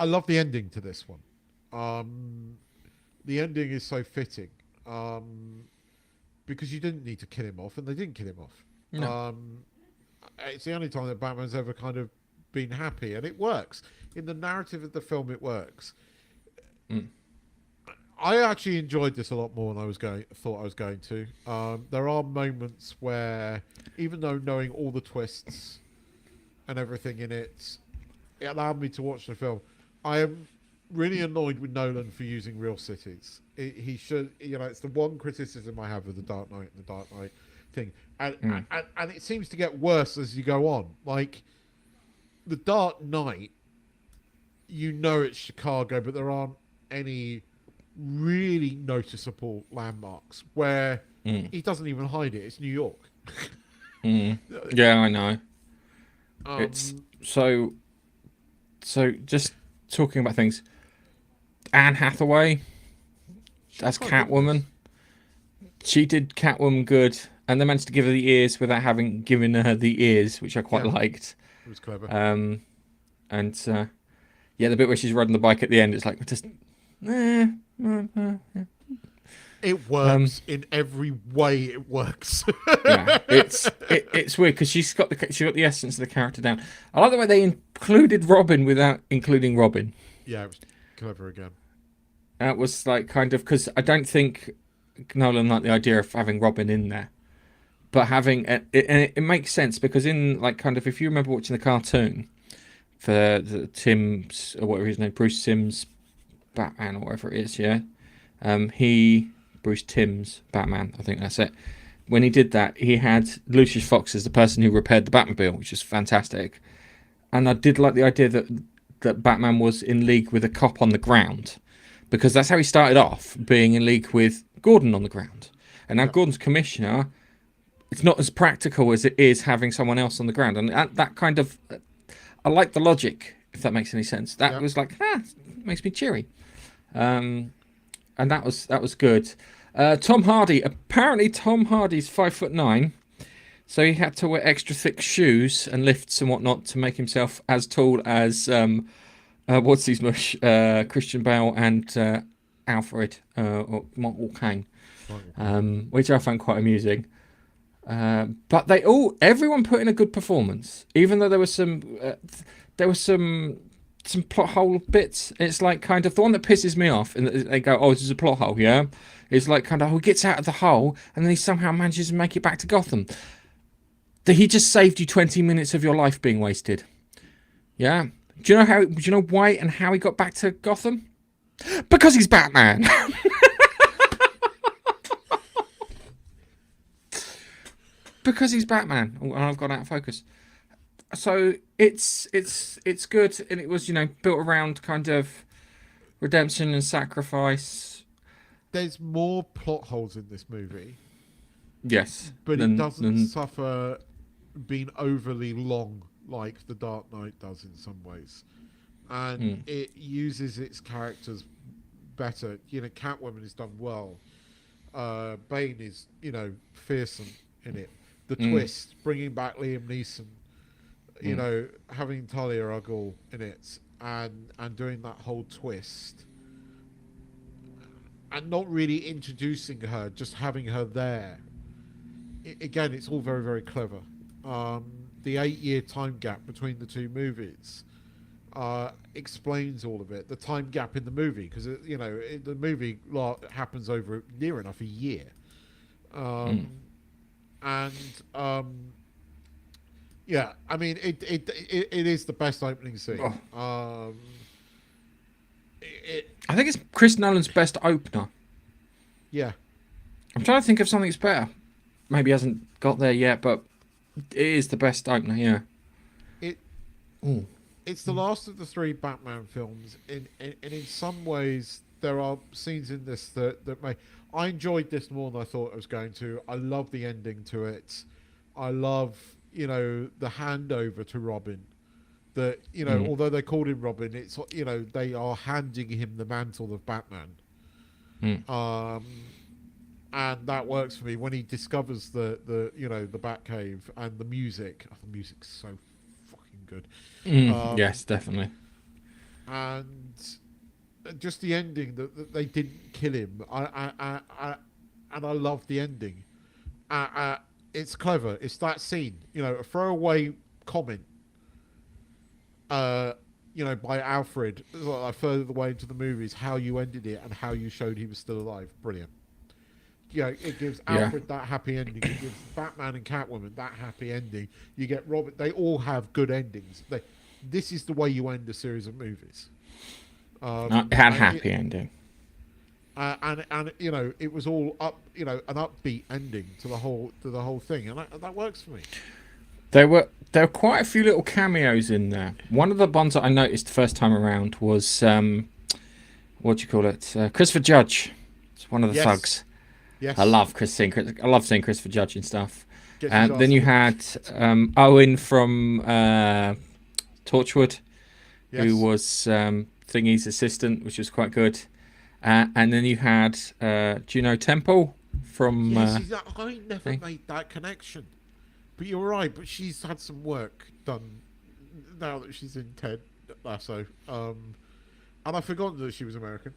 [SPEAKER 2] love the ending to this one. The ending is so fitting because you didn't need to kill him off, and they didn't kill him off.
[SPEAKER 1] No.
[SPEAKER 2] It's the only time that Batman's ever kind of been happy, and it works. In the narrative of the film, it works. I actually enjoyed this a lot more than thought I was going to. There are moments where, even though knowing all the twists and everything in it, it allowed me to watch the film. I am really annoyed with Nolan for using real cities. He should, it's the one criticism I have of the Dark Knight thing. And it seems to get worse as you go on. Like, the Dark Knight, it's Chicago, but there aren't any really noticeable landmarks where he doesn't even hide it. It's New York.
[SPEAKER 1] Yeah, I know. It's so just talking about things. Anne Hathaway as Catwoman. She did Catwoman good, and they managed to give her the ears without having given her the ears, which I quite liked.
[SPEAKER 2] It was clever.
[SPEAKER 1] The bit where she's riding the bike at the end, it's like just
[SPEAKER 2] It works in every way. It works.
[SPEAKER 1] Yeah, it's weird because she got the essence of the character down. I like the way they included Robin without including Robin.
[SPEAKER 2] Yeah, it was clever again.
[SPEAKER 1] That was like kind of because I don't think Nolan liked the idea of having Robin in there, but having it makes sense because in like kind of if you remember watching the cartoon for the Tim's or whatever his name, Bruce Sims Batman or whatever it is, yeah, Bruce Timm's Batman, I think that's it. When he did that, he had Lucius Fox as the person who repaired the Batmobile, which is fantastic. And I did like the idea that Batman was in league with a cop on the ground, because that's how he started off, being in league with Gordon on the ground. And now Gordon's commissioner, it's not as practical as it is having someone else on the ground. And that kind of, I like the logic, if that makes any sense. That was like, makes me cheery. And that was good. Tom Hardy. Apparently, Tom Hardy's 5'9", so he had to wear extra thick shoes and lifts and whatnot to make himself as tall as what's his mush? Christian Bale and Alfred or Michael Caine, which I found quite amusing. But everyone put in a good performance, even though there was some plot hole bits. It's like kind of the one that pisses me off, and they go, "Oh, this is a plot hole." Yeah, it's like kind of he gets out of the hole and then he somehow manages to make it back to Gotham. He just saved you 20 minutes of your life being wasted. Yeah. Do you know why and how he got back to Gotham? Because he's Batman. Because he's Batman. And I've gone out of focus. So it's good, and it was built around kind of redemption and sacrifice.
[SPEAKER 2] There's more plot holes in this movie.
[SPEAKER 1] Yes,
[SPEAKER 2] but it doesn't suffer being overly long like The Dark Knight does in some ways, and it uses its characters better. Catwoman is done well. Bane is fearsome in it. The twist, bringing back Liam Neeson. Having Talia al Ghul in it and doing that whole twist and not really introducing her, just having her there. Again, it's all very, very clever. The 8-year time gap between the two movies explains all of it. The time gap in the movie, because the movie happens over near enough a year, yeah, I mean, it is the best opening scene.
[SPEAKER 1] I think it's Chris Nolan's best opener.
[SPEAKER 2] Yeah.
[SPEAKER 1] I'm trying to think of something that's better. Maybe he hasn't got there yet, but it is the best opener, yeah.
[SPEAKER 2] It's the last of the 3 Batman films, and in some ways there are scenes in this that may... I enjoyed this more than I thought I was going to. I love the ending to it. I love... the handover to Robin, that although they called him Robin, it's they are handing him the mantle of Batman, and that works for me when he discovers the Batcave and the music. Oh, the music's so fucking good.
[SPEAKER 1] Yes, definitely.
[SPEAKER 2] And just the ending that they didn't kill him. I love the ending. It's clever. It's that scene, a throwaway comment, by Alfred, further the way into the movies, how you ended it and how you showed he was still alive. Brilliant. It gives Alfred that happy ending. It gives Batman and Catwoman that happy ending. You get Robert. They all have good endings. This is the way you end a series of movies.
[SPEAKER 1] It had a happy ending.
[SPEAKER 2] And it was all up, an upbeat ending to the whole thing, and that works for me.
[SPEAKER 1] There were quite a few little cameos in there. One of the ones that I noticed the first time around was what do you call it? Christopher Judge. It's one of the thugs.
[SPEAKER 2] Yes,
[SPEAKER 1] I love seeing Christopher Judge and stuff. And then you had Owen from Torchwood, who was Thingy's assistant, which was quite good. And then you had, do you know Temple from...
[SPEAKER 2] I never made that connection. But you're right, but she's had some work done now that she's in Ted Lasso. And I've forgotten that she was American.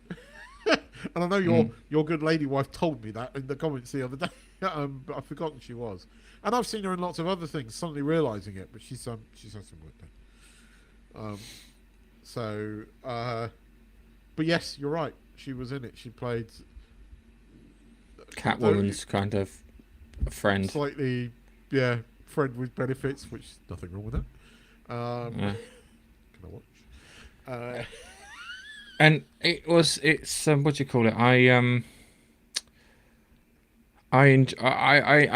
[SPEAKER 2] And I know your good lady wife told me that in the comments the other day, but I've forgotten she was. And I've seen her in lots of other things, suddenly realising it. But she's had some work done. But yes, you're right. She was in it. She played
[SPEAKER 1] Catwoman's kind of a friend.
[SPEAKER 2] Slightly, friend with benefits, which is nothing wrong with that. Can I watch?
[SPEAKER 1] And it's what do you call it? I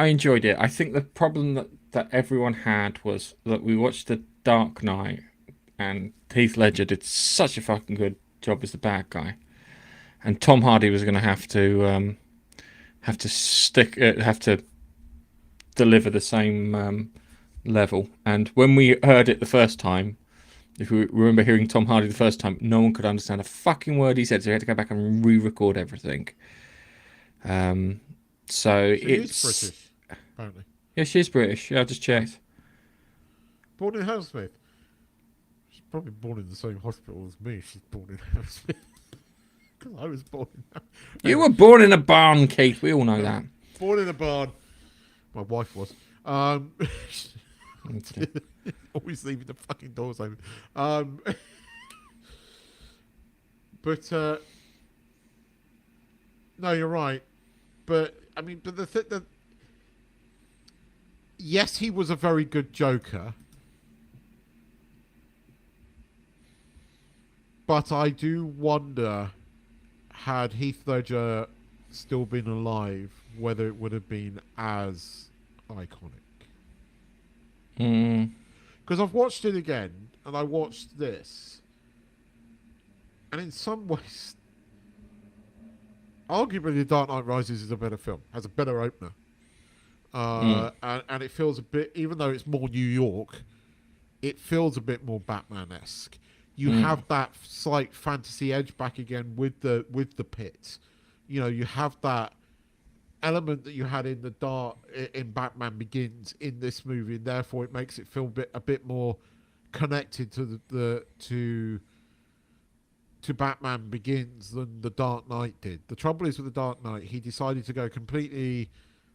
[SPEAKER 1] enjoyed it. I think the problem that everyone had was that we watched The Dark Knight, and Heath Ledger did such a fucking good job as the bad guy, and Tom Hardy was going to have to deliver the same level. And when we heard it the first time, if we remember hearing Tom Hardy the first time, no one could understand a fucking word he said, so we had to go back and re-record everything. So
[SPEAKER 2] she
[SPEAKER 1] it's
[SPEAKER 2] is British, apparently.
[SPEAKER 1] Yeah, she's British. Yeah, I just checked.
[SPEAKER 2] Born in Hammersmith. She's probably born in the same hospital as me. She's born in Hammersmith. Because I was born in
[SPEAKER 1] You were born in a barn, Keith. We all know that.
[SPEAKER 2] Born in a barn. My wife was. Always leaving the fucking doors open. No, you're right. But I mean, yes, he was a very good Joker. But I do wonder, had Heath Ledger still been alive, whether it would have been as iconic. Because I've watched it again, and I watched this, and in some ways, arguably The Dark Knight Rises is a better film, has a better opener. And it feels a bit, even though it's more New York, it feels a bit more Batman-esque. You have that slight fantasy edge back again with the pit. You know, you have that element that you had in in Batman Begins in this movie, and therefore it makes it feel a bit more connected to to Batman Begins than The Dark Knight did. The trouble is with The Dark Knight, he decided to go completely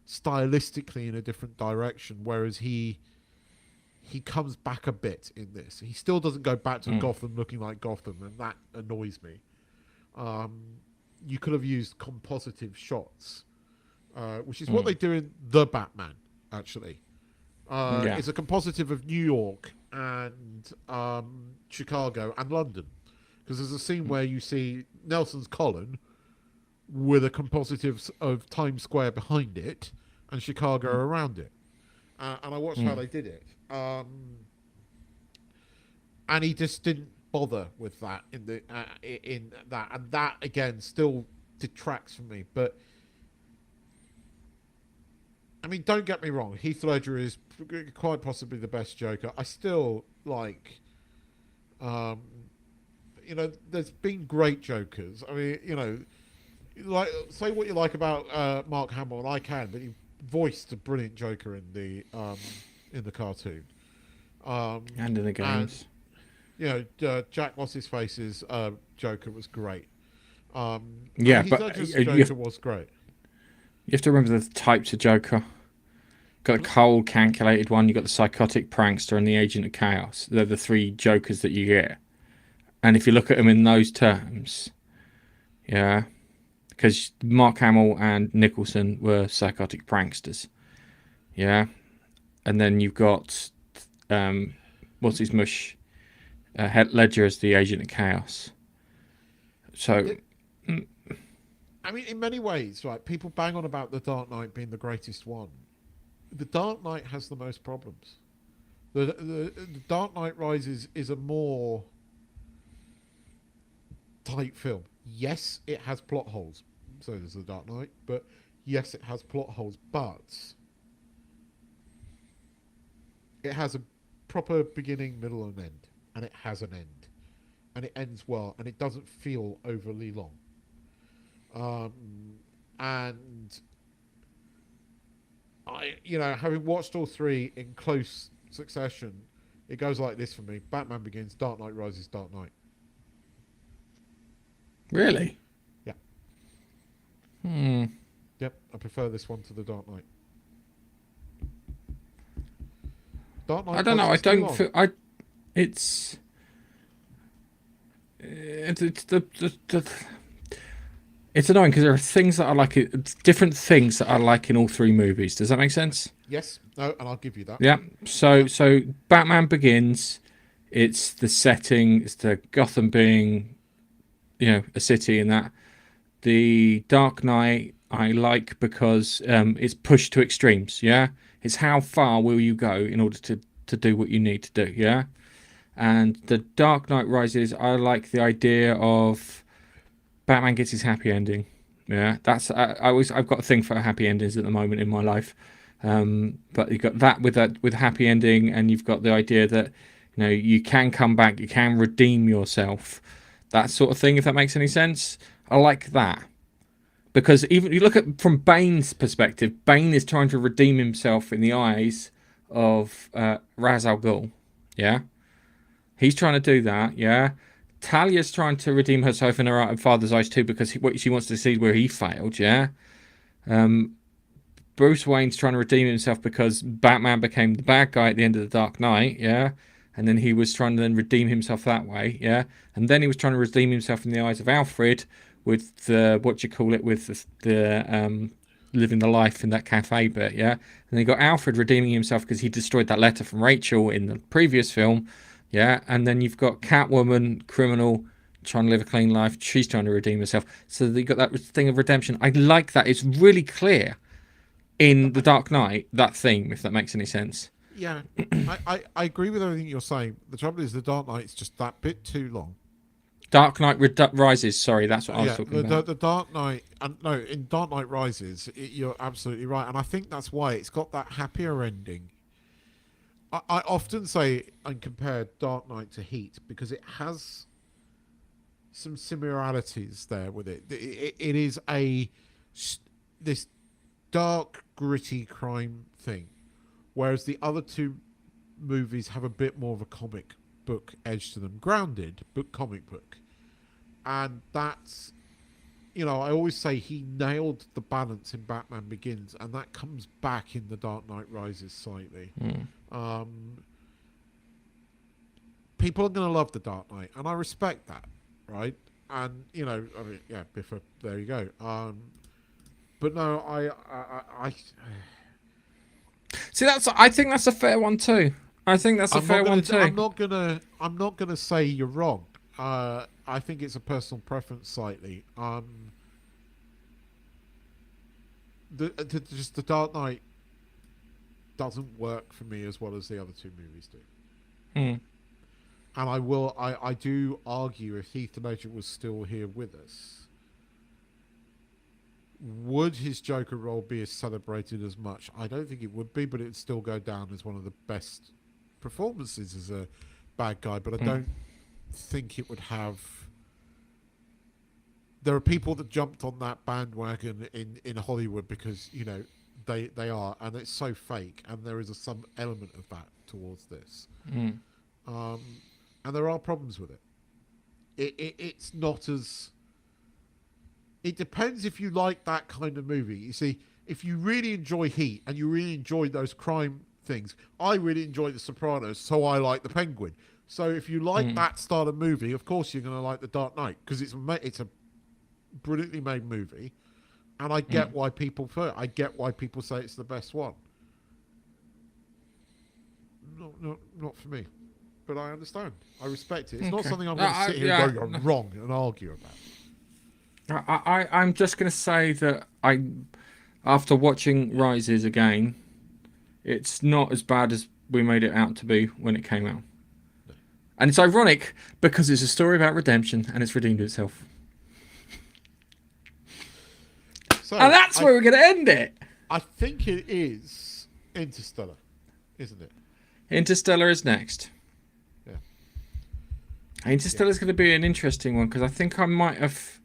[SPEAKER 2] stylistically in a different direction, whereas he comes back a bit in this. He still doesn't go back to Gotham looking like Gotham, and that annoys me. You could have used compositive shots, which is what they do in The Batman, actually. It's a compositive of New York and Chicago and London. Because there's a scene where you see Nelson's Column with a compositive of Times Square behind it and Chicago around it. And I watched how they did it. And he just didn't bother with that in that. And that, again, still detracts from me. But, I mean, don't get me wrong. Heath Ledger is quite possibly the best Joker. I still like... you know, there's been great Jokers. I mean, you know, like say what you like about Mark Hamill, and I can, but he voiced a brilliant Joker in the cartoon,
[SPEAKER 1] and in the games.
[SPEAKER 2] And, you know, Jack what's his face's Joker was great.
[SPEAKER 1] But
[SPEAKER 2] Joker was great.
[SPEAKER 1] You have to remember the types of Joker. Got a cold, calculated one. You got the psychotic prankster and the agent of chaos. They're the three Jokers that you get. And if you look at them in those terms, yeah, because Mark Hamill and Nicholson were psychotic pranksters, yeah, and then you've got what's his mush, Ledger as the agent of chaos. So,
[SPEAKER 2] I mean, in many ways, right? People bang on about The Dark Knight being the greatest one. The Dark Knight has the most problems. The Dark Knight Rises is a more tight film. Yes, it has plot holes. So does The Dark Knight. But yes, it has plot holes. But it has a proper beginning, middle, and end. And it has an end. And it ends well. And it doesn't feel overly long. And I, you know, having watched all three in close succession, it goes like this for me. Batman Begins, Dark Knight Rises, Dark Knight.
[SPEAKER 1] Really?
[SPEAKER 2] Yeah.
[SPEAKER 1] Hmm.
[SPEAKER 2] Yep, I prefer this one to the Dark Knight. Dark
[SPEAKER 1] I
[SPEAKER 2] Knight,
[SPEAKER 1] don't
[SPEAKER 2] plus
[SPEAKER 1] know. I
[SPEAKER 2] it's too
[SPEAKER 1] don't
[SPEAKER 2] long.
[SPEAKER 1] feel. It's. It's the It's annoying because there are things that I like. Different things that I like in all three movies. Does that make sense?
[SPEAKER 2] Yes, no, and I'll give you that.
[SPEAKER 1] Yeah.
[SPEAKER 2] Yeah,
[SPEAKER 1] So Batman Begins. It's the setting. It's the Gotham being, a city and that. The Dark Knight I like because it's pushed to extremes. Yeah. It's how far will you go in order to do what you need to do. Yeah. And the Dark Knight Rises, I like the idea of Batman gets his happy ending. Yeah, I've got a thing for happy endings at the moment in my life. But you've got that with happy ending, and you've got the idea that you can come back, you can redeem yourself, that sort of thing. If that makes any sense, I like that because even you look at from Bane's perspective, Bane is trying to redeem himself in the eyes of Ra's al Ghul. Yeah, he's trying to do that. Yeah, Talia's trying to redeem herself in her father's eyes too because what she wants to see where he failed. Yeah. Um, Bruce Wayne's trying to redeem himself because Batman became the bad guy at the end of the Dark Knight. Yeah. And then he was trying to then redeem himself that way. Yeah. And then he was trying to redeem himself in the eyes of Alfred with the, with the living the life in that cafe bit. Yeah. And then you got Alfred redeeming himself because he destroyed that letter from Rachel in the previous film. Yeah, and then you've got Catwoman, criminal, trying to live a clean life. She's trying to redeem herself. So you got that thing of redemption. I like that. It's really clear in The Dark Knight, that theme, if that makes any sense.
[SPEAKER 2] yeah. I agree with everything you're saying. The trouble is, the Dark Knight's just that bit too long.
[SPEAKER 1] Dark Knight Rises, sorry, that's what I was
[SPEAKER 2] Yeah,
[SPEAKER 1] talking about.
[SPEAKER 2] the Dark Knight, and no, in Dark Knight Rises, you're absolutely right, and I think that's why it's got that happier ending. I often say and compare Dark Knight to Heat because it has some similarities there with it. It is this dark, gritty crime thing, whereas the other two movies have a bit more of a comic book edge to them, grounded but comic book, and that's I always say he nailed the balance in Batman Begins, and that comes back in The Dark Knight Rises slightly.
[SPEAKER 1] Mm.
[SPEAKER 2] People are going to love The Dark Knight, and I respect that, right? And I mean, yeah, Biffa, there you go. But no, I
[SPEAKER 1] See, I think that's a fair one too. I think that's a
[SPEAKER 2] I'm not
[SPEAKER 1] fair
[SPEAKER 2] gonna,
[SPEAKER 1] one too.
[SPEAKER 2] I'm not gonna say you're wrong. I think it's a personal preference slightly. Just the Dark Knight doesn't work for me as well as the other two movies do.
[SPEAKER 1] Mm.
[SPEAKER 2] And I do argue if Heath Ledger was still here with us, would his Joker role be as celebrated as much? I don't think it would be, but it would still go down as one of the best performances as a bad guy. But I don't think it would have. There are people that jumped on that bandwagon in Hollywood because they are, and it's so fake, and there is some element of that towards this.
[SPEAKER 1] Mm.
[SPEAKER 2] And there are problems with it. It's not as. It depends if you like that kind of movie. You see, if you really enjoy Heat and you really enjoy those crime things, I really enjoy The Sopranos, so I like The Penguin. So if you like that style of movie, of course you're going to like The Dark Knight because it's a brilliantly made movie, and I get why people prefer it. I get why people say it's the best one. Not for me. But I understand. I respect it. It's not something I'm going to sit here and go, you're wrong and argue about.
[SPEAKER 1] I'm just going to say that after watching Rises again, it's not as bad as we made it out to be when it came out. No. And it's ironic because it's a story about redemption and it's redeemed itself. So and that's where we're going to end it.
[SPEAKER 2] I think it is Interstellar, isn't it?
[SPEAKER 1] Interstellar is next.
[SPEAKER 2] Yeah.
[SPEAKER 1] Interstellar is going to be an interesting one because I think I might have,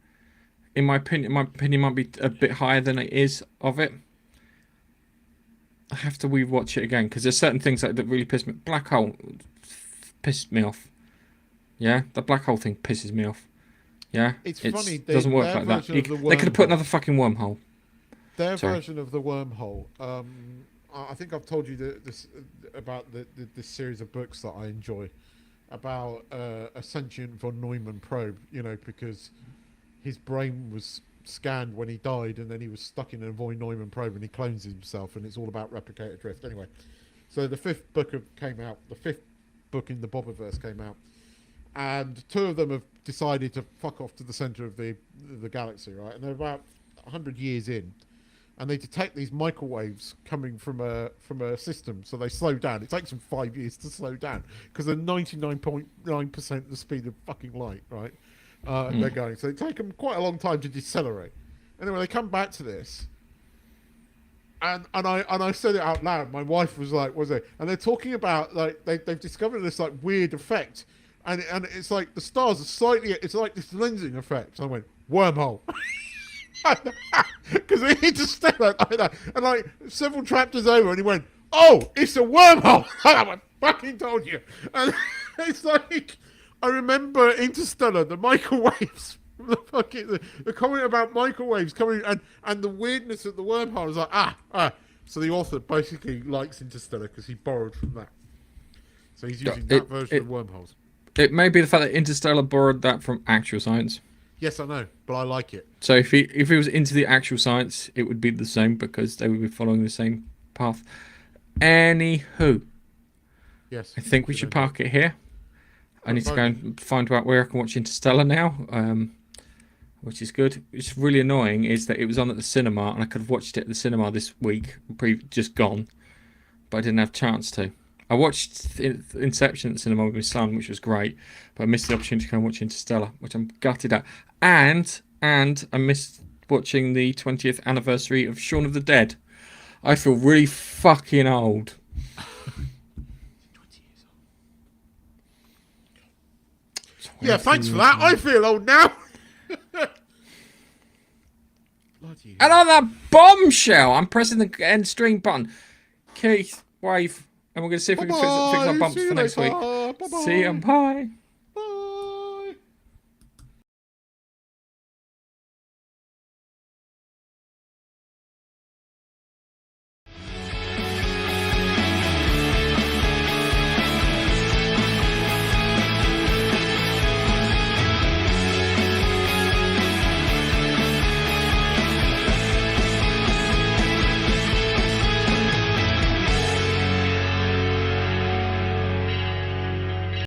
[SPEAKER 1] in my opinion might be a bit higher than it is of it. I have to rewatch it again because there's certain things that really piss me. Black hole pissed me off. Yeah, the black hole thing pisses me off. Yeah,
[SPEAKER 2] It's
[SPEAKER 1] it
[SPEAKER 2] funny.
[SPEAKER 1] doesn't work
[SPEAKER 2] Their
[SPEAKER 1] like that.
[SPEAKER 2] version of the
[SPEAKER 1] They could have put
[SPEAKER 2] wormhole-
[SPEAKER 1] another fucking wormhole.
[SPEAKER 2] Their
[SPEAKER 1] Sorry.
[SPEAKER 2] version of the wormhole. I think I've told you this about this series of books that I enjoy about a sentient von Neumann probe. You know, because his brain was scanned when he died, and then he was stuck in a von Neumann probe, and he clones himself, and it's all about replicator drift. Anyway, so the fifth book came out. The fifth book in the Bobaverse came out, and two of them have decided to fuck off to the center of the galaxy, right? And they're about 100 years in, and they detect these microwaves coming from a system, so they slow down. It takes them 5 years to slow down because they're 99.9% the speed of fucking light, right? They're going, so it takes them quite a long time to decelerate. Anyway, they come back to this, and I said it out loud. My wife was like, "Was it?" And they're talking about like they've discovered this like weird effect, and it's like the stars are slightly. It's like this lensing effect. So I went wormhole. Because we interstellar like that, and like several chapters over, and he went, "Oh, it's a wormhole." I fucking told you. And it's like I remember Interstellar, the microwaves, the fucking the comment about microwaves coming, and the weirdness of the wormhole. I was like, So the author basically likes Interstellar because he borrowed from that. So he's using that version of wormholes.
[SPEAKER 1] It may be the fact that Interstellar borrowed that from actual science.
[SPEAKER 2] Yes, I know, but I like it.
[SPEAKER 1] So if he was into the actual science, it would be the same because they would be following the same path. Anywho,
[SPEAKER 2] Yes.
[SPEAKER 1] I think we should park it here. I need to go and find out where I can watch Interstellar now, which is good. What's really annoying is that it was on at the cinema, and I could have watched it at the cinema this week, just gone, but I didn't have a chance to. I watched Inception at the cinema with my son, which was great, but I missed the opportunity to go and watch Interstellar, which I'm gutted at. And I missed watching the 20th anniversary of Shaun of the Dead. I feel really fucking old.
[SPEAKER 2] 20 years old. Yeah, thanks for that. I feel old now.
[SPEAKER 1] And on that bombshell, I'm pressing the end stream button. Keith, wave. And we're going to see if we can fix our bumps for next week.
[SPEAKER 2] Bye-bye.
[SPEAKER 1] See you. Bye.